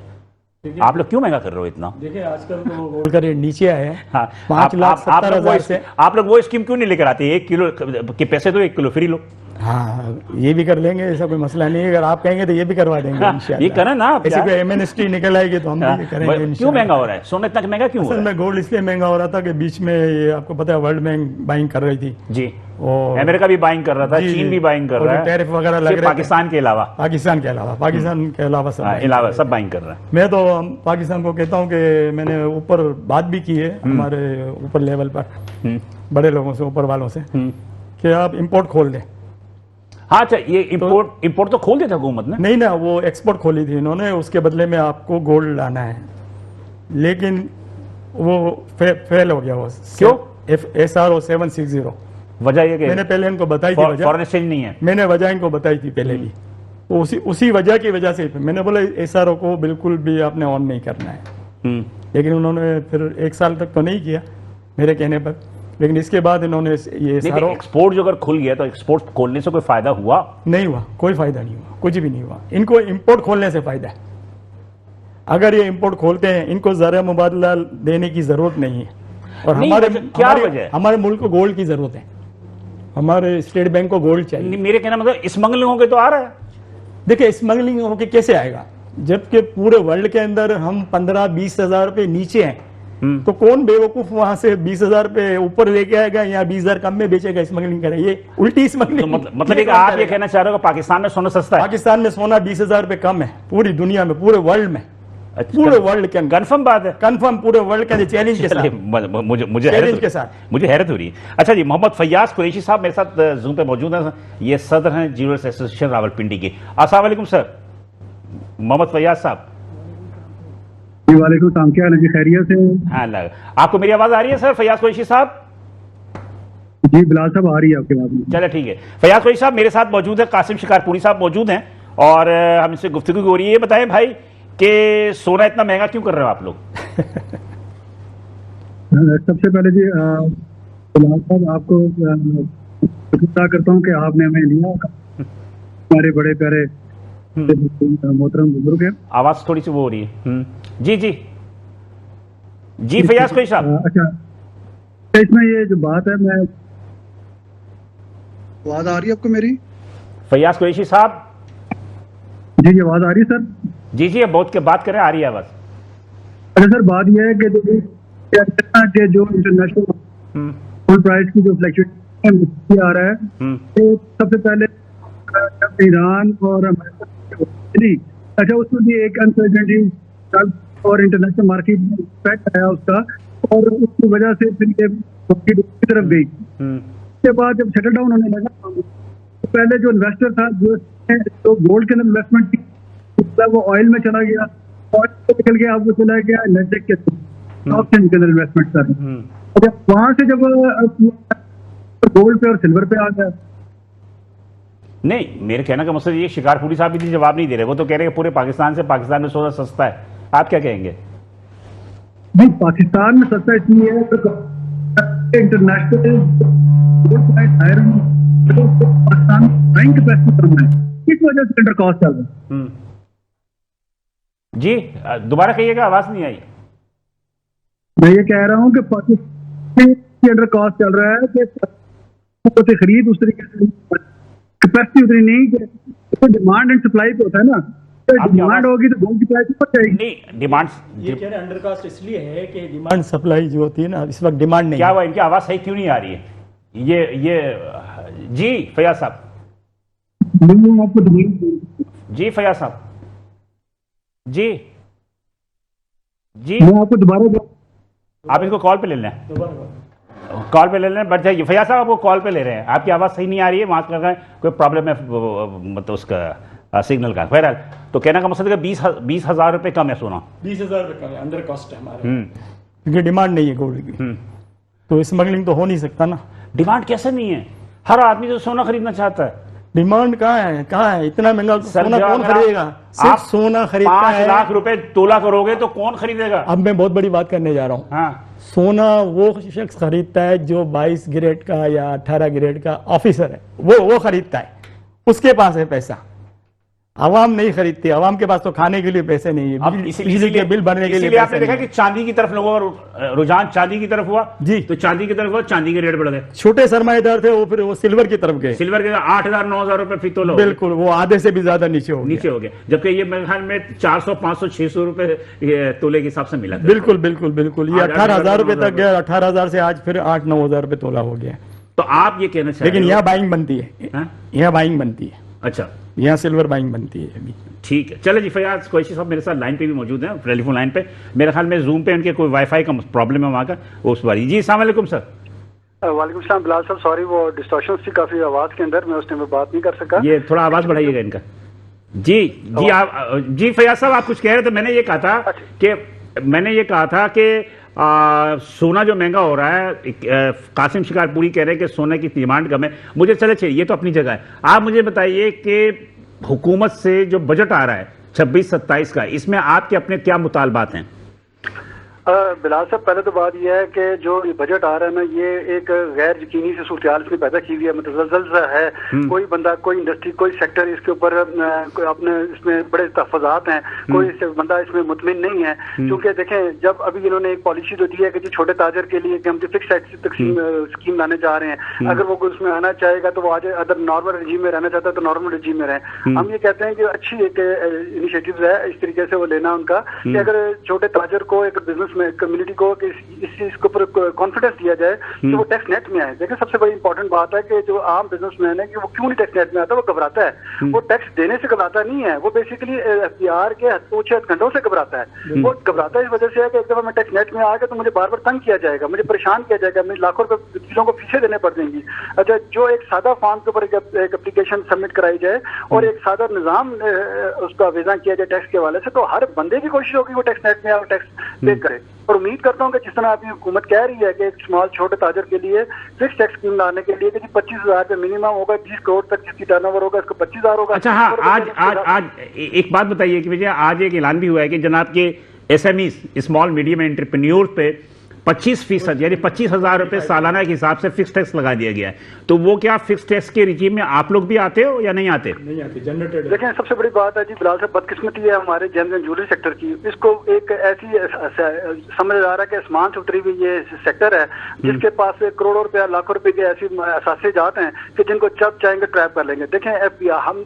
आप लोग क्यों महंगा कर रहे हो इतना? देखिए आजकल तो गोल्ड का रेट नीचे आया है। हाँ, 5,70,000 से। आप लोग वो स्कीम क्यों नहीं लेकर आते? 1 किलो के पैसे तो 1 किलो फ्री लो। हाँ, ये भी कर लेंगे, ऐसा कोई मसला नहीं है। अगर आप कहेंगे तो ये भी करवा देंगे इंशाल्लाह। ये करें ना आप, ऐसी कोई एमएनएसटी निकल आएगी तो हम भी करेंगे क्यों इंशाल्लाह। महंगा हो रहा है सोना, इतना महंगा क्यों हो असल रहा है? में गोल्ड इसलिए महंगा हो रहा था कि बीच में ये आपको पता है वर्ल्ड बैंक बाइंग कर रही थी जी, और अमेरिका भी बाइंग कर रहा था, चीन भी बाइंग कर रहा है, टैरिफ वगैरह लग सिर्फ रहे थे। पाकिस्तान के अलावा सब सब बाइंग कर रहा है। मैं तो पाकिस्तान को कहता हूँ कि मैंने ऊपर बात भी की है हमारे ऊपर लेवल पर बड़े लोगों से, ऊपर वालों से, कि आप इंपोर्ट खोल दें। हाँ, अच्छा, ये इंपोर्ट तो खोल देता हुकूमत ने? नहीं ना, वो एक्सपोर्ट खोली थी इन्होंने, उसके बदले में आपको गोल्ड लाना है, लेकिन वो फेल हो गया। वो क्यों? SRO 760। वजह ये कि मैंने पहले इनको बताई थी वजह, फॉरेन एक्सचेंज नहीं है। मैंने वजह इनको बताई थी पहले भी, तो उसी वजह की वजह से मैंने बोला SRO को बिल्कुल भी आपने ऑन नहीं करना है। लेकिन उन्होंने फिर 1 साल तक तो नहीं किया मेरे कहने पर, लेकिन इसके बाद इन्होंने ये SRO। एक्सपोर्ट जो अगर खुल गया तो एक्सपोर्ट खोलने से कोई फायदा हुआ? नहीं हुआ, कोई फायदा नहीं हुआ, कुछ भी नहीं हुआ। इनको इंपोर्ट खोलने से फायदा है। अगर ये इंपोर्ट खोलते हैं, इनको ज़रा मुबादला देने की जरूरत नहीं है। और हमारे मुल्क को गोल्ड की जरूरत है, हमारे स्टेट बैंक को गोल्ड चाहिए। मेरे कहना मतलब स्मगलिंग होके तो आ रहा है। देखिए स्मगलिंग होके कैसे आएगा, जबकि पूरे वर्ल्ड के अंदर हम 15-20 हजार रुपए नीचे हैं, तो कौन बेवकूफ वहां से 20,000 रुपए ऊपर लेके आएगा या 20,000 कम में बेचेगा, स्मगलिंग करेगा? ये उल्टी स्मगलिंग। तो मतलब आप ये कहना चाह रहे हो पाकिस्तान में सोना सस्ता है? पाकिस्तान में सोना 20,000 रुपए कम है पूरी दुनिया में, पूरे वर्ल्ड में। पूरे वर्ल्ड के अंदर कंफर्म बात है, कंफर्म पूरे वर्ल्ड के चैलेंज के साथ। मुझे हैरत हो रही है। अच्छा जी, मोहम्मद फैयाज कुरैशी साहब मेरे साथ जूम पे मौजूद हैं, ये सदर हैं ज्वेलर्स एसोसिएशन रावलपिंडी के। अस्सलाम वालेकुम सर, मोहम्मद फैयाज साहब। वालेकुम सलाम, क्या हाल है जी? खैरियत से? हाँ, आपको मेरी आवाज आ रही है सर फैयाज कुरैशी साहब? जी बिलाल साहब, आ रही है आपकी आवाज। चलो ठीक है। फैयाज कुरैशी साहब मेरे साथ मौजूद है, कासिम शिकारपुरी साहब मौजूद हैं और हमसे गुफ्तगू हो रही है। ये बताएं भाई कि सोना इतना महंगा क्यों कर रहे हो आप लोग? सबसे पहले जी बिलाल साहब, आपको शुक्रिया करता हूँ कि आपने हमें लिया, हमारे बड़े प्यारे मोहतरम बुजुर्ग है। आवाज थोड़ी सी वो हो रही है। जी जी जी फैयाज कुरैशी साहब। अच्छा, इसमें ये जो बात है, मैं आवाज आ रही है आपको मेरी? फैयाज कुरैशी साहब जी, आवाज आ रही है सर? जी जी, अब बहुत के बात करें, आ रही है आवाज। अच्छा सर, बात यह है कि के जो इंटरनेशनल गोल्ड प्राइस की जो फ्लक्चुएशन आ रहा है, तो सबसे पहले ईरान और अमेरिका, अच्छा उसमें भी एक अनसर्टेनिटी और इंटरनेशनल मार्केट में इफेक्ट आया उसका, और उसकी वजह से फिर ये की तरफ गई। उसके बाद जब सेटल डाउन होने लगा, तो पहले जो इन्वेस्टर था जो गोल्ड के अंदर इन्वेस्टमेंट की, वो ऑयल में चला गया, ऑयल से निकल गया, अब वो चला गया नेस्डेक के ऑप्शन के अंदर इन्वेस्टमेंट कर, और वहां से जब गोल्ड पे और सिल्वर पे आ गया। नहीं, मेरे कहने का मतलब ये शिकारपुरी साहब भी जवाब नहीं दे रहे। वो तो कह रहे हैं पूरे पाकिस्तान में सोना सस्ता है। आप क्या कहेंगे? नहीं, पाकिस्तान में सस्ता इसलिए है तो इंटरनेशनल पाकिस्तान बैंक कैपेसिटी कम है, इस वजह से अंडर कॉस्ट चल रहा है। जी दोबारा कहिएगा, आवाज नहीं आई। मैं ये कह रहा हूँ कि पाकिस्तान अंडर कॉस्ट चल रहा है कि खरीद उस तरीके से कैपेसिटी उतनी नहीं, तो डिमांड एंड सप्लाई पे होता है ना, तो डिमांड होगी तो गोल्ड की प्राइस ऊपर जाएगी। नहीं, डिमांड ये कह रहे अंडर कॉस्ट इसलिए है कि डिमांड सप्लाई जो होती है ना, इस वक्त डिमांड नहीं। क्या हुआ, इनकी आवाज सही क्यों नहीं आ रही है? ये जी फयाज साहब, जी फयाज साहब, जी जी मैं आपको दोबारा, आप इसको कॉल पे ले लें, कॉल पे ले लें, बढ़ जाइए। फयाज साहब आपको कॉल पे ले रहे हैं, आपकी आवाज़ सही नहीं आ रही है, वहाँ कर रहे हैं, कोई प्रॉब्लम है मतलब उसका सिग्नल का। बहरहाल तो कहने का मतलब है कि 20,000 रुपये कम है सोना, 20,000 रुपये कम है, अंडर कॉस्ट है हमारे, क्योंकि डिमांड नहीं है गोल्ड की, तो स्मगलिंग तो हो नहीं सकता ना। डिमांड कैसे नहीं है? हर आदमी तो सोना खरीदना चाहता है। डिमांड कहाँ है इतना महंगा सोना कौन खरीदेगा? सिर्फ सोना खरीदता 5 लाख रुपए तोला करोगे तो कौन खरीदेगा? अब मैं बहुत बड़ी बात करने जा रहा हूँ। हाँ, सोना वो शख्स खरीदता है जो 22 ग्रेड का या 18 ग्रेड का ऑफिसर है, वो खरीदता है, उसके पास है पैसा। आवाम नहीं खरीदती, आवाम के पास तो खाने के लिए पैसे नहीं है, बिजली के बिल भरने के लिए आपने देखा कि चांदी की तरफ लोगों का रुझान चांदी की तरफ हुआ जी, तो चांदी की तरफ हुआ, चांदी के रेट बढ़ गए। छोटे सरमाएदार थे वो फिर वो सिल्वर की तरफ गए, सिल्वर के 8,000 9,000 रुपए फी तोला, बिल्कुल वो आधे से भी ज्यादा नीचे हो गया, जबकि ये मेरे ख्याल में 400 500 600 रुपए तोले के हिसाब से मिला। बिल्कुल बिल्कुल बिल्कुल, ये 18,000 रुपए तक गया, 18,000 से आज फिर 8-9,000 रुपए तोला हो गया। तो आप ये कहना चाहते हैं, लेकिन यहाँ बाइंग बनती है, यहाँ बाइंग बनती है। अच्छा, यहाँ सिल्वर बाइंग बनती है अभी। ठीक है, चलो जी। फयाज कुरैशी साहब मेरे साथ लाइन पे भी मौजूद हैं, टेलीफोन लाइन पे। मेरे ख्याल में जूम पे उनके कोई वाईफाई का प्रॉब्लम है वहाँ का, उस बारी। जी अस्सलाम वालेकुम सर। वालेकुम सलाम बिलाल साहब, सॉरी वो डिस्टॉर्शन थी काफी आवाज के अंदर, मैं उस टाइम में बात नहीं कर सका। ये थोड़ा आवाज बढ़ाइएगा इनका। जी जी आप जी फयाज साहब आप कुछ कह रहे थे। मैंने ये कहा था कि सोना जो महंगा हो रहा है, कासिम शिकारपुरी कह रहे हैं कि सोने की डिमांड कम है। मुझे चले चाहिए, ये तो अपनी जगह है। आप मुझे बताइए कि हुकूमत से जो बजट आ रहा है 26-27 का, इसमें आपके अपने क्या मुतालबात हैं? बिलाल साहब, पहले तो बात यह है कि जो ये बजट आ रहा है ना, ये एक गैर यकीनी से सूरत इसमें पैदा की हुई है, मुतज़लज़ल सा है। कोई बंदा, कोई इंडस्ट्री, कोई सेक्टर इसके ऊपर अपने इसमें बड़े तहफ़्फ़ुज़ात हैं, कोई बंदा इसमें मुतमिन नहीं है। क्योंकि देखें, जब अभी इन्होंने एक पॉलिसी जो दी है कि जो छोटे ताजर के लिए कि हम जो फिक्स स्कीम लाने जा रहे हैं, अगर वो उसमें आना चाहेगा तो वो आज अगर नॉर्मल रजीम में रहना चाहता है तो नॉर्मल रजीम में रहे। हम ये कहते हैं कि अच्छी एक इनिशिएटिव है इस तरीके से वो लेना उनका, कि अगर छोटे ताजर को एक बिजनेस में कम्युनिटी को इस चीज के ऊपर कॉन्फिडेंस दिया जाए कि वो टैक्स नेट में आए। देखिए सबसे बड़ी इंपॉर्टेंट बात है कि जो आम बिजनेसमैन है कि वो क्यों नहीं टैक्स नेट में आता, वो घबराता है। वो टैक्स देने से घबराता नहीं है, वो बेसिकली एफबीआर के ऊंचे हथकंडों से घबराता है। वो घबराता है इस वजह से है कि एक दफा मैं टैक्स नेट में आ गया तो मुझे बार बार तंग किया जाएगा, मुझे परेशान किया जाएगा, मुझे लाखों रुपए चीजों को पीछे देने पड़ जाएंगी। अच्छा, जो एक सादा फॉर्म के ऊपर एक एप्लीकेशन सबमिट कराई जाए और एक सादा निजाम उसका वेजा किया जाए टैक्स के हवाले से, तो हर बंदे की कोशिश होगी वो टैक्स नेट में आए और टैक्स पे करे। और उम्मीद करता हूँ कि जिस तरह अभी हुकूमत कह रही है कि एक स्मॉल छोटे ताजर के लिए फिक्स टैक्स स्कीम लाने के लिए कि 25,000 रुपये मिनिमम होगा, 20 करोड़ तक जिसकी टर्नओवर होगा उसको 25,000 होगा। अच्छा हाँ, आज एक बात बताइए कि भैया आज एक ऐलान भी हुआ है कि जनाब के SMEs स्मॉल मीडियम एंटरप्रेन्योर्स पे 25% यानी 25,000 रुपए सालाना के हिसाब से फिक्स टैक्स लगा दिया गया है। तो वो क्या फिक्स टैक्स के रिजीम में आप लोग भी आते हो या नहीं आते? नहीं आते, जनरेटेड। देखें सबसे बड़ी बात है जी बिलाल साहब, बदकिस्मती है हमारे जेम्स एंड ज्वेलरी सेक्टर की। इसको एक ऐसी समझ आ रहा है कि आसमान से उतरी हुई ये सेक्टर है जिसके पास करोड़ों रुपया लाखों रुपए के ऐसी असासे जाते हैं कि जिनको जब चाहेंगे ट्रैप कर लेंगे। देखें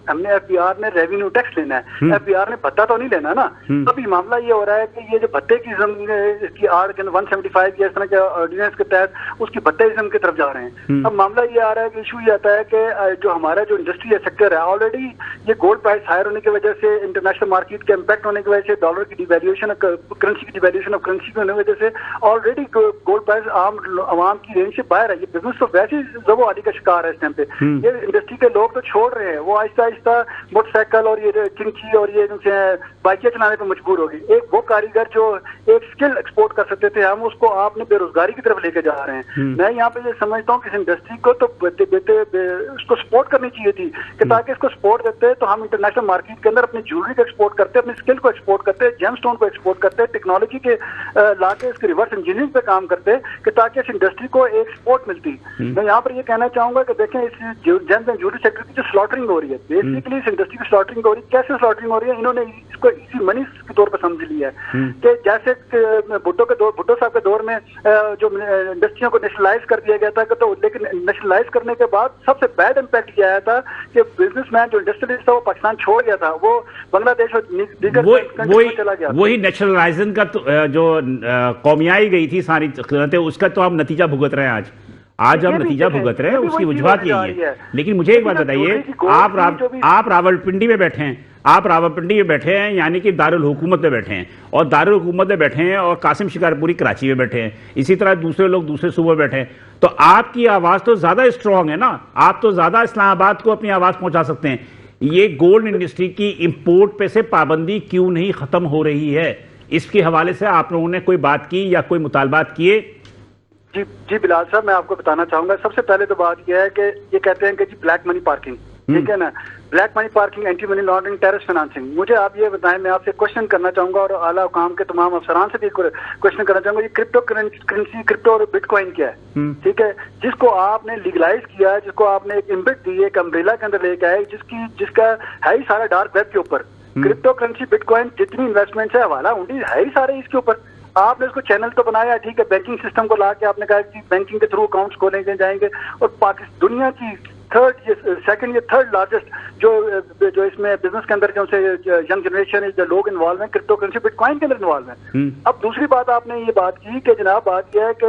हमने FBR ने रेवेन्यू टैक्स लेना है, FBR ने भत्ता तो नहीं लेना ना। अभी मामला ये हो रहा है कि ये जो भत्ते की आड़ 175 5 या इस तरह के ऑर्डिनेंस के तहत उसकी 32 की तरफ जा रहे हैं। अब मामला ये आ रहा है कि इशू ये आता है कि जो हमारा जो इंडस्ट्री है, सेक्टर है, ऑलरेडी ये गोल्ड प्राइस हायर होने की वजह से, इंटरनेशनल मार्केट के इम्पैक्ट होने की वजह से, डॉलर की डिवैल्यूएशन, करेंसी की डिवैल्यूएशन ऑफ करेंसी की होने की वजह से ऑलरेडी गोल्ड प्राइस आवाम की रेंज से बाहर है। ये बिजनेस तो वैसे ही जबो आदि का शिकार है इस टाइम पे। ये इंडस्ट्री के लोग तो छोड़ रहे हैं, वो आहिस्ता आहिस्ता मोटरसाइकिल और ये किंची और ये बाइकें चलाने पर मजबूर हो गई। एक वो कारीगर जो एक स्किल एक्सपोर्ट कर सकते थे, हम उसको आपने बेरोजगारी की तरफ लेके जा रहे हैं। मैं यहाँ पे ये समझता हूँ कि इस इंडस्ट्री को तो उसको सपोर्ट करनी चाहिए थी कि ताकि इसको सपोर्ट देते तो हम इंटरनेशनल मार्केट के अंदर अपनी ज्वेलरी को एक्सपोर्ट करते, अपनी स्किल को एक्सपोर्ट करते, जेमस्टोन को एक्सपोर्ट करते, टेक्नोलॉजी के लाके इसके रिवर्स इंजीनियरिंग पे काम करते कि ताकि इस इंडस्ट्री को एक सपोर्ट मिलती। मैं यहाँ पर ये कहना चाहूंगा कि देखें इस ज्वेलरी सेक्टर की जो स्लॉटरिंग हो रही है, बेसिकली इस इंडस्ट्री की स्लॉटरिंग हो रही है। कैसे स्लॉटरिंग हो रही है? इन्होंने इसको इसी मनी के तौर पर समझ लिया है कि जैसे भुट्टो साहब के दौर में जो इंडस्ट्रियों को नेशनलाइज कर दिया गया था, तो लेकिन नेशनलाइज करने के बाद सबसे बैड इम्पैक्ट ये आया था कि बिजनेसमैन जो इंडस्ट्रियलिस्ट था वो पाकिस्तान छोड़ गया था, वो बांग्लादेश और दीगर कंट्री में चला गया। वही नेशनलाइजेशन का जो कौमियाई गई थी सारी, उसका तो हम नतीजा भुगत रहे हैं आज हम नतीजा भुगत रहे हैं, उसकी वजूहत यही है। लेकिन मुझे एक बात बताइए, आप रावलपिंडी में बैठे हैं, आप रावलपिंडी में बैठे हैं, यानी कि दारुल हुकूमत में बैठे हैं, और दारुल हुकूमत में बैठे हैं, और कासिम शिकारपुरी कराची में बैठे हैं, इसी तरह दूसरे लोग दूसरे सूबे में बैठे हैं, तो आपकी आवाज तो ज्यादा स्ट्रांग है ना, आप तो ज्यादा इस्लामाबाद को अपनी आवाज पहुंचा सकते हैं। ये गोल्ड इंडस्ट्री की इंपोर्ट पे से पाबंदी क्यों नहीं खत्म हो रही है? इसके हवाले से आप लोगों ने कोई बात की या कोई मुतालबात किए? जी बिलाल साहब, मैं आपको बताना चाहूंगा। सबसे पहले तो बात यह है कि ये कहते हैं कि जी ब्लैक मनी पार्किंग, ठीक है ना, black money parking, anti money laundering, terrorist financing. मुझे आप ये बताएं, मैं आपसे क्वेश्चन करना चाहूंगा और आला हुकाम के तमाम अफसरान से भी क्वेश्चन करना चाहूंगा, ये क्रिप्टो करेंसी, क्रिप्टो और बिटकॉइन क्या है? ठीक है, जिसको आपने लीगलाइज किया है, जिसको आपने एक इम्बिट दी है, एक अम्ब्रेला के अंदर लेके आए, जिसका है ही सारा डार्क वेब के ऊपर। क्रिप्टो करेंसी, बिटकॉइन, जितनी इन्वेस्टमेंट है, हवाला हुंडी है ही सारे इसके ऊपर। आपने इसको चैनल तो बनाया, ठीक है, बैंकिंग सिस्टम को ला के आपने कहा कि बैंकिंग के थ्रू अकाउंट्स खोले जाएंगे, और पाकिस्तान दुनिया की सेकंड या थर्ड लार्जेस्ट जो इसमें बिजनेस के अंदर जो यंग जनरेशन जो लोग इन्वॉल्व हैं, क्रिप्टो करेंसी, बिटकॉइन के अंदर इन्वॉल्व हैं। अब दूसरी बात आपने ये बात की कि जनाब बात यह है कि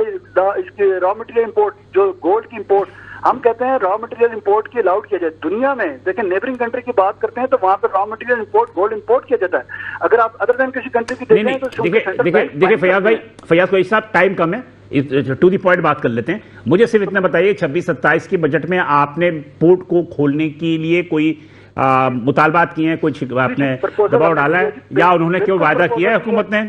इसकी रॉ मटेरियल इंपोर्ट, जो गोल्ड की इंपोर्ट, हम कहते हैं रॉ मटेरियल इंपोर्ट की अलाउड किया जाए दुनिया में। देखिए नेबरिंग कंट्री की बात करते हैं तो वहां पर raw material import, gold import किया जाता है। अगर आप अदर देन किसी कंट्री की देखें तो देखिए फयाज भाई साहब, टाइम कम है, टू दी पॉइंट बात कर लेते हैं। मुझे सिर्फ इतना बताइए, 26-27 के बजट में आपने पोर्ट को खोलने के लिए कोई मुतालबात किए हैं, कुछ आपने दबाव डाला है, या उन्होंने क्यों वायदा किया है हुकूमत ने?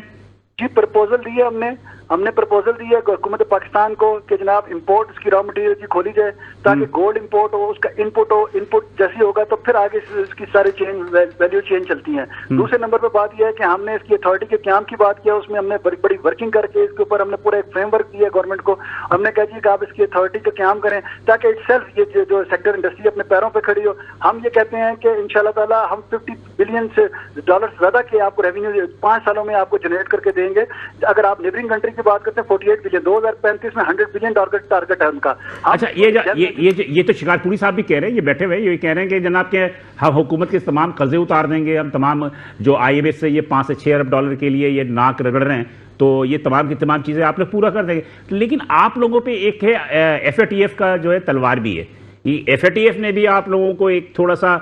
जी प्रपोजल दी है हमने प्रपोजल दी है हुकूमत पाकिस्तान को कि जनाब इंपोर्ट इसकी रॉ मटेरियल की खोली जाए, ताकि गोल्ड इंपोर्ट हो, उसका इनपुट हो, इनपुट जैसी होगा तो फिर आगे इसकी सारी चेन, वैल्यू चेन चलती है। दूसरे नंबर पर बात यह है कि हमने इसकी अथॉरिटी के क्याम की बात किया, उसमें हमने बड़ी वर्किंग करके इसके ऊपर हमने पूरा एक फ्रेमवर्क दिया गवर्नमेंट को। हमने कहा जी कि आप इसकी अथॉरिटी का क्याम करें ताकि इटसेल्फ ये जो सेक्टर इंडस्ट्री अपने पैरों पर खड़ी हो। हम ये कहते हैं कि इंशाल्लाह ताला हम $50 बिलियन डॉलर ज्यादा के आपको रेवेन्यू 5 सालों में आपको जनरेट करके देंगे। अगर आप नेबरिंग कंट्री की बात करते हैं 48 बिलियन, 2035 में 100 बिलियन टारगेट है उनका। अच्छा, ये तो शिकारपुरी साहब भी कह रहे हैं, ये बैठे हुए ये कह रहे हैं कि जनाब के हम हुकूमत के तमाम कर्जे उतार देंगे, हम तमाम जो IMF से ये 5 से 6 अरब डॉलर के लिए ये नाक रगड़ रहे हैं, तो ये तमाम की तमाम चीजें आप लोग पूरा कर देंगे। लेकिन आप लोगों पे एक है FATF का जो है तलवार भी है। FATF ने भी आप लोगों को एक थोड़ा सा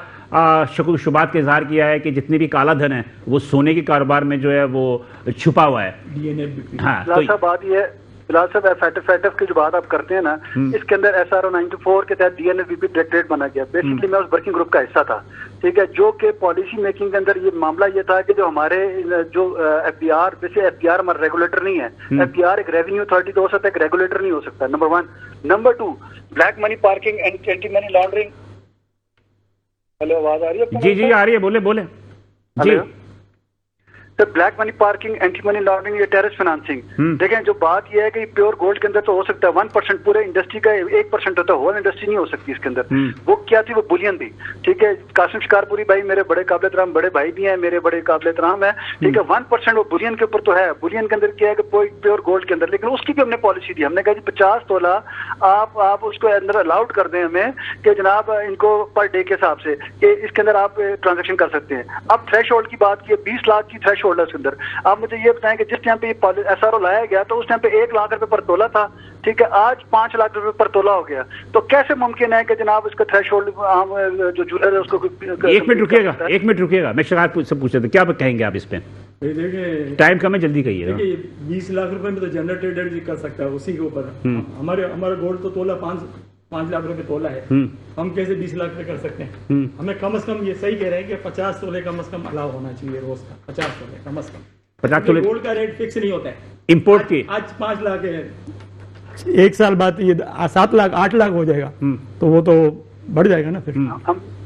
शक शुबात का इजहार किया है कि जितने भी काला धन है वो सोने के कारोबार में जो है वो छुपा हुआ है। हाँ, तो बात ये है बिलाल साहब, FATF की जो बात आप करते हैं ना, इसके अंदर SRO 94 के तहत DNFBP डायरेक्टरेट बना गया। बेसिकली मैं उस वर्किंग ग्रुप का हिस्सा था, ठीक है, जो कि पॉलिसी मेकिंग के अंदर ये मामला ये था कि जो हमारे जो FBR, वैसे FBR हमारा रेगुलेटर नहीं है, FBR एक रेवेन्यू अथॉरिटी तो हो सकता है, एक रेगुलेटर नहीं हो सकता, number 1। Number 2, black money parking and anti money laundering. Hello, आवाज आ रही है? जी आ रही है, बोले जी। तो black money parking, anti money laundering, ये टेररिस्ट फाइनेंसिंग। देखें जो बात यह है कि प्योर गोल्ड के अंदर तो हो सकता है 1%, पूरे इंडस्ट्री का 1% होता है, होल इंडस्ट्री नहीं हो सकती इसके अंदर। वो क्या थी? वो बुलियन थी, ठीक है। कासिम शिकारपुरी भाई मेरे बड़े काबिल एहतराम बड़े भाई भी हैं, मेरे बड़े काबिल एहतराम है, ठीक है। 1% वो बुलियन के ऊपर तो है, बुलियन के अंदर क्या है कि प्योर गोल्ड के अंदर, लेकिन उसकी भी हमने पॉलिसी दी। हमने कहा जी 50 तोला आप उसको अंदर अलाउड कर दें हमें कि जनाब इनको पर डे के हिसाब से कि इसके अंदर आप ट्रांजेक्शन कर सकते हैं। अब थ्रेश होल्ड की बात की, 20 लाख की थ्रेश होल्ड है उसके अंदर। आप मुझे ये बताएं कि जिस टाइम पे SRO लाया गया तो उस टाइम पे 1 लाख रुपए पर तोला था, ठीक है, आज 5 लाख रुपए पर तोला हो गया। तो कैसे मुमकिन है कि जनाब इसका थ्रेश होल्ड जो ज्वेलर है उसको 1 मिनट रुकिएगा, 1 मिनट रुकिएगा, मैं शिकार से पूछ रहा था, क्या कहेंगे आप इस पे? देखिए टाइम कम है, जल्दी कहिए। 20 लाख रुपए में तो जनरल ट्रेडर जी कर सकता है उसी के ऊपर। हमारा गोल्ड तो तोला 5 लाख रुपए तोला है, हम कैसे 20 लाख रुपए कर सकते हैं? हमें कम से कम ये सही कह रहे हैं कि 50 तोले कम से कम अलाउ होना चाहिए रोज का, 50 तोले कम से कम। 50 तोले गोल्ड का रेट फिक्स नहीं होता है इंपोर्ट की। आज 5 लाख है, 1 साल बाद ये 7 लाख 8 लाख हो जाएगा, तो वो तो बढ़ जाएगा ना फिर।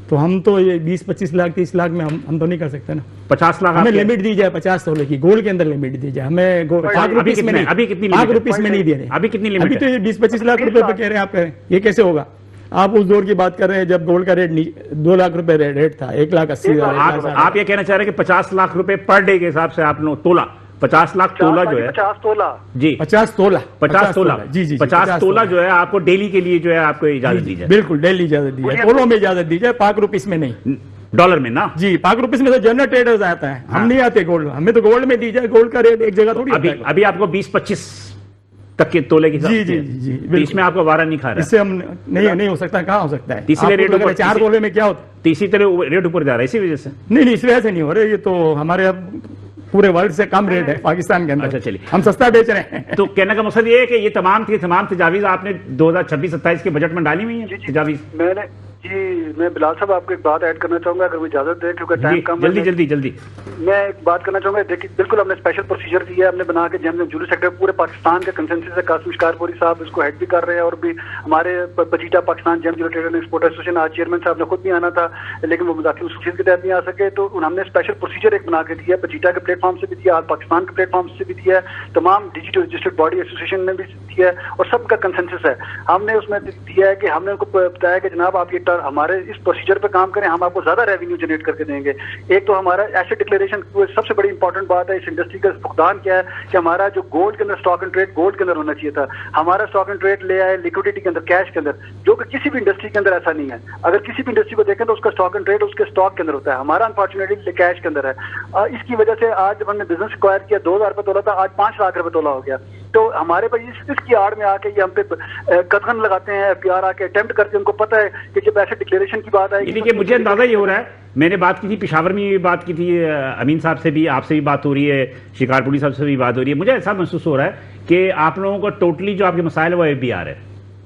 तो हम तो ये 20-25 लाख 30 लाख में हम तो नहीं कर सकते ना। 50 लाख हमें लिमिट दी जाए 50 तोले की, गोल्ड के अंदर लिमिट दी जाए हमें। ₹5 में नहीं, अभी कितनी ₹5 में नहीं दे रहे। अभी कितनी लिमिट अभी तो ये 20-25 लाख रुपए पे कह रहे हैं आप, कह रहे हैं ये कैसे होगा? आप उस दौर की बात कर रहे हैं जब गोल्ड का रेट 2 लाख रुपए रेट था, 1,80,000। आप ये कहना चाह रहे हैं कि 50 लाख रुपए पर डे के हिसाब से आप तोला 50 लाख तोला जो है 50 तोला जी 50 तोला 50 तोला जी 50 तोला जो है आपको डेली के लिए जो है आपको इजाजत दी जाए। बिल्कुल डेली इजाजत दी जाए, तोलों में इजाजत दी जाए, ₹5 में नहीं, डॉलर में ना जी। ₹5 में तो जनरल ट्रेडर्स आता है, हम नहीं आते गोल्ड, हमें तो गोल्ड में दी जाए। गोल्ड का रेट एक जगह थोड़ी अभी आपको 20-25 तक के तोले की जी जी जी इसमें आपको वारा नहीं खा रहा, इससे हम नहीं हो सकता, कहाँ हो सकता है? तीसरे रेट ऊपर 4 तोले में क्या होता है? तीसरी तरह रेट ऊपर जा रहा है इसी वजह से। नहीं इस वजह से नहीं हो रहे, ये तो हमारे अब पूरे वर्ल्ड से कम रेट है पाकिस्तान के अंदर। अच्छा चलिए, हम सस्ता बेच रहे हैं। तो कहने का मकसद ये है कि ये तमाम तजावीज आपने 2026-27 के बजट में डाली हुई है तजावीज। मैं बिलाल साहब आपको एक बात ऐड करना चाहूंगा अगर मुझे इजाजत दे, क्योंकि टाइम कम है। जल्दी मैं एक बात करना चाहूंगा। देखिए बिल्कुल हमने स्पेशल प्रोसीजर दिया है, हमने बना के जेम जूलरी सेक्टर पूरे पाकिस्तान का कंसेंसस है। कासिम शिकारपुरी साहब इसको हेड भी कर रहे हैं और भी हमारे पचीटा Pakistan gem jewellery trader exporter association आज चेयरमैन साहब ने खुद भी आना था, लेकिन वो मुदाखिल खसूसियत के तहत नहीं आ सके। तो हमने स्पेशल प्रोसीजर एक बना के दिया है, पचीटा के प्लेटफॉर्म से भी दिया, आज पाकिस्तान के प्लेटफॉर्म से भी दिया है, तमाम डिजिटल रजिस्टर्ड बॉडी एसोसिएशन ने भी दिया है और सबका कंसेंसस है। हमने उसमें दिया है कि हमने उनको बताया कि जनाब आप ये हमारे इस प्रोसीजर पे काम करें, हम आपको ज्यादा रेवेन्यू जनरेट करके देंगे। एक तो हमारा एसेट डिक्लेरेशन सबसे बड़ी इंपॉर्टेंट बात है इस इंडस्ट्री का भुगतान क्या है कि हमारा जो गोल्ड के अंदर स्टॉक एंड ट्रेड गोल्ड के अंदर होना चाहिए था, हमारा स्टॉक एंड ट्रेड ले आए लिक्विडिटी के अंदर, कैश के अंदर, जो कि किसी भी इंडस्ट्री के अंदर ऐसा नहीं है। अगर किसी भी इंडस्ट्री को देखें तो उसका स्टॉक एंड ट्रेड उसके स्टॉक के अंदर होता है, हमारा अनफॉर्चुनेटली कैश के अंदर है। इसकी वजह से आज जब हमने बिजनेस एक्वायर किया 2,000 रुपए तोला था, आज 5 लाख रुपए तोला हो गया। तो हमारे पास इसकी आड़ में आके ये हम पे कदगन लगाते हैं, FPR आके अटेम्प्ट करते हैं। उनको पता है कि जब ऐसे डिक्लेरेशन की बात आएगी, देखिए मुझे अंदाजा ये हो रहा है, मैंने बात की थी पेशावर में भी बात की थी, अमीन साहब से भी, आपसे भी बात हो रही है, शिकारपुरी साहब से भी बात हो रही है, मुझे ऐसा महसूस हो रहा है कि आप लोगों को टोटली जो आपके मसाइल है वो FBR है।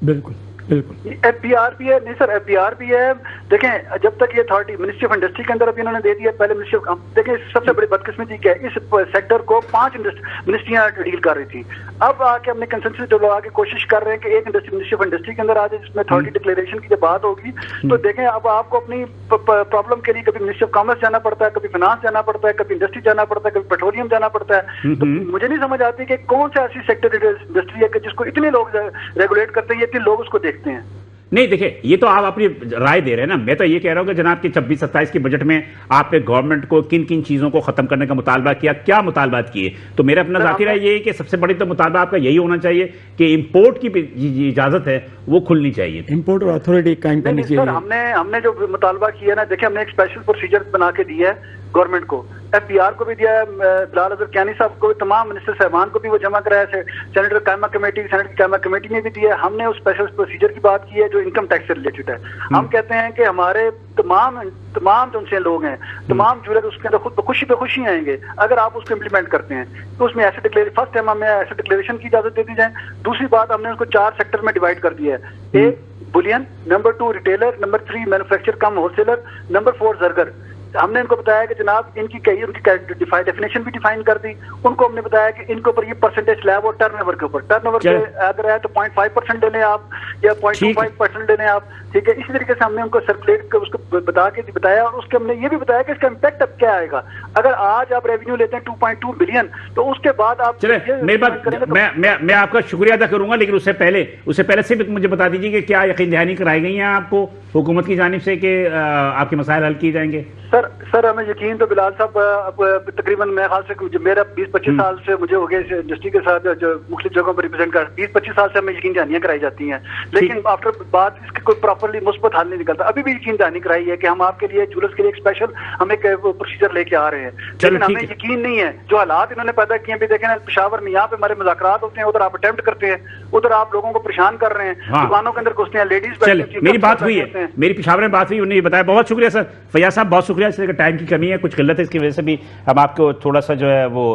बिल्कुल FBR भी है, नहीं सर FBR भी है। देखें जब तक ये अथॉरिटी मिनिस्ट्री ऑफ इंडस्ट्री के अंदर अभी इन्होंने दे दिया, पहले मिनिस्ट्री ऑफ, देखें सबसे बड़ी बदकिस्मती क्या है, इस सेक्टर को 5 मिनिस्ट्रियां डील कर रही थी। अब आके हमने कंसेंसस डलवा के कोशिश कर रहे हैं कि एक मिनिस्ट्री ऑफ इंडस्ट्री के अंदर आ जाए जिसमें अथॉरिटी डिक्लेरेशन की जब बात होगी तो देखें अब आपको अपनी प्रॉब्लम के लिए कभी मिनिस्ट्री ऑफ कॉमर्स जाना पड़ता है, कभी फाइनेंस जाना पड़ता है, कभी इंडस्ट्री जाना पड़ता है, कभी पेट्रोलियम जाना पड़ता है। तो मुझे नहीं समझ आती कि कौन सा ऐसी सेक्टर इंडस्ट्री है कि जिसको इतने लोग रेगुलेट करते हैं, इतने लोग उसको देखते हैं। नहीं देखिए, ये तो आप अपनी राय दे रहे हैं ना, मैं तो ये कह रहा हूं कि जनाब के 26-27 के बजट में आपने गवर्नमेंट को किन किन चीजों को खत्म करने का मुतालबा किया, क्या मुतालबात किए? तो मेरा अपना जाती राय ये है कि सबसे बड़ी तो मुतालबा आपका यही होना चाहिए कि इंपोर्ट की इजाजत है वो खुलनी चाहिए, इंपोर्ट और अथॉरिटी कायम करनी चाहिए। हमने जो मुतालबा किया ना, देखिए हमने एक स्पेशल प्रोसीजर बना के दिया है गवर्नमेंट को, FPR को भी दिया है, बिलाल अजहर कैनी साहब को, तमाम मिनिस्टर साहबान को भी वो जमा कराया है, सेनेटर कायमा कमेटी, सेनेट की कायमा कमेटी ने भी दिया है। हमने उस स्पेशल प्रोसीजर की बात की है जो इनकम टैक्स से रिलेटेड है। हम कहते हैं कि हमारे तमाम जो उनसे लोग हैं, तमाम ज्वेलर उसके अंदर खुद पे खुशी आएंगे अगर आप उसको इम्प्लीमेंट करते हैं। तो उसमें एसेट डिक्लेरेशन, फर्स्ट टाइम हमें एसेट डिक्लेरेशन की इजाजत दे दी जाए। दूसरी बात, हमने उसको 4 सेक्टर में डिवाइड कर दिया है, 1 bullion, number 2 retailer, number 3 manufacture cum wholesaler, number 4 जरगर। हमने इनको बताया कि जनाब उनकी डेफिनेशन भी डिफाइन कर दी। उनको हमने बताया कि इनके ऊपर ये परसेंटेज स्लैब और टर्नओवर के ऊपर, टर्नओवर पे अगर है तो 0.5% ले लें आप या 0.25% ले लें आप, ठीक है। इसी तरीके से हमने उनको सर्कुलेट कर उसको बताया और उसके हमने ये भी बताया कि इसका इम्पैक्ट अब क्या आएगा। अगर आज आप रेवेन्यू लेते हैं 2.2 बिलियन, तो उसके बाद आप मेरी बात, मैं आपका शुक्रिया अदा करूंगा, लेकिन उससे पहले सिर्फ मुझे बता दीजिए कि क्या यकीन दहानी कराई गई है आपको हुकूमत की जानिब से कि आपके मसाइल हल किए जाएंगे? सर सर हमें यकीन तो बिलाल साहब अब तकरीबन मेरे ख्याल से जो मेरा 20-25 साल से मुझे हो गया इस इंडस्ट्री के साथ जो मुख्तलिफ जगहों पर रिप्रेजेंट कर 20-25 साल से हमें यकीन दहानियां कराई जाती हैं, लेकिन आफ्टर बाद इसके कोई प्रॉपरली मुस्बत हल नहीं निकलता। अभी भी यकीन दहानी कराई है कि हम आपके लिए ज्वेलर्स के लिए एक स्पेशल हम एक प्रोसीजर लेके आ रहे हैं, लेकिन हमें यकीन नहीं है जो हालात इन्होंने पैदा किए। भी देखें ना पेशावर में, यहाँ पे हमारे मुज़ाकरात होते हैं, उधर आप अटेम्प्ट करते हैं, उधर आप लोगों को परेशान कर रहे हैं, दुकानों के अंदर घुसते हैं, लेडीज। मेरी बात हुई है, मेरी पेशावर में बात हुई, उन्होंने बताया। बहुत शुक्रिया सर फैयाज साहब, बहुत शुक्रिया। इसलिए टाइम की कमी है, कुछ गलत है, इसकी वजह से भी हम आपको थोड़ा सा जो है वो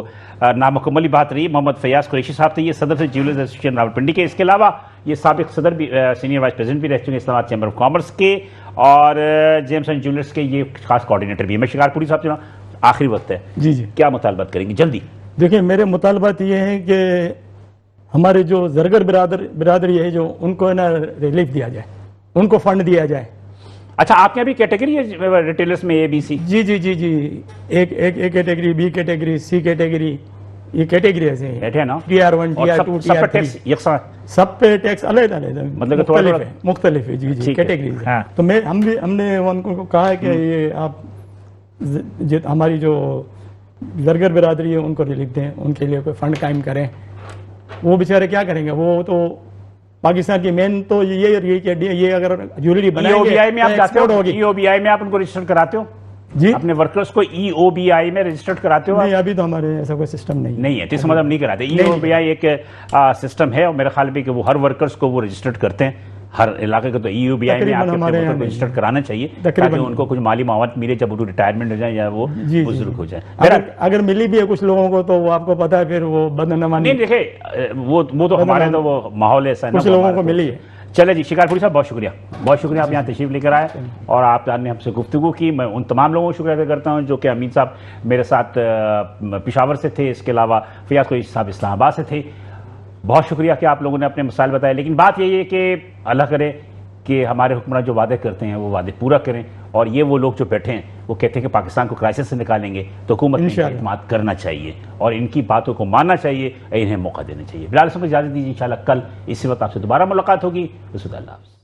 नामुकम्मल बात रही। मोहम्मद फैयाज कुरैशी साहब थे, ये सदर से ज्वेलर्स एसोसिएशन रावलपिंडी के। इसके अलावा ये साबिक सदर भी, सीनियर वाइस प्रेसिडेंट भी रह चुके हैं इस्लामाबाद चैम्बर ऑफ कॉमर्स के, और जेम्स एंड ज्वेलर्स के ये खास कोऑर्डिनेटर भी है। मैं शिकारपुरी साहब से आखिरी वक्त है, जी जी, क्या मुतालबात करेंगे जल्दी? देखिए मेरे मुतालबात ये है कि हमारे जो जरगर बिरादरी है जो उनको ना रिलीफ दिया जाए, उनको फंड दिया जाए। अच्छा, आपके यहाँ भी कैटेगरी है रिटेलर्स में, ए बी सी? जी जी जी जी, एक एक कैटेगरी, बी कैटेगरी, सी कैटेगरी, ये कैटेगरी ऐसे है ना, TR1 TR2 TR3 सब पे टैक्स अलग अलग, मतलब मुख्तलिफ है। जी जी, कैटेगरी। हाँ। तो हमने उनको कहा है कि ये आप हमारी जो जरगर बिरादरी है उनको रिलीफ दें, उनके लिए कोई फंड कायम करें। वो बेचारे क्या करेंगे, वो तो पाकिस्तान की मेन तो ये रही कि ये अगर ज्वेलरी बनाएंगे EOBI में आप जाते हो, होगी। EOBI में आप उनको रजिस्टर कराते हो जी, अपने वर्कर्स को EOBI में रजिस्टर्ड कराते हो? नहीं, अभी तो हमारे ऐसा कोई सिस्टम नहीं है, तो इस मतलब नहीं कराते। EOBI एक सिस्टम है और मेरे ख्याल में कि वो हर वर्कर्स को वो रजिस्टर्ड करते हैं हर इलाके को। तो EOBI में आपके वर्कर को रजिस्टर्ड कराना चाहिए ताकि उनको कुछ माली मावत मिले जब वो रिटायरमेंट हो जाए या वो बुजुर्ग हो जाए। अगर मिली भी है कुछ लोगों को तो वो आपको पता है फिर वो बदनवानी नहीं। देखे वो तो हमारे तो वो माहौल ऐसा है, कुछ लोगों को मिली है। चले जी, शिकारपुरी साहब बहुत शुक्रिया, बहुत शुक्रिया आप यहाँ तशरीफ लेकर आए और आपने हमसे गुफ्तगू की। मैं उन तमाम लोगों को शुक्रिया अदा करता हूँ जो कि अमीन साहब मेरे साथ पेशावर से थे, इसके अलावा फैयाज कुरैशी साहब इस्लामाबाद से थे। बहुत शुक्रिया कि आप लोगों ने अपने मसाइल बताए। लेकिन बात यही है कि अल्लाह करे कि हमारे हुक्मरान जो वादे करते हैं वो वादे पूरा करें, और ये वो लोग जो बैठे हैं वो कहते हैं कि पाकिस्तान को क्राइसिस से निकालेंगे, तो हुकूमत को एतमाद करना चाहिए और इनकी बातों को मानना चाहिए, इन्हें मौका देना चाहिए। बिलाल साहब इजाज़त दीजिए, इंशाल्लाह कल इसी वक्त आपसे दोबारा मुलाकात होगी। अल्लाह हाफ़िज़।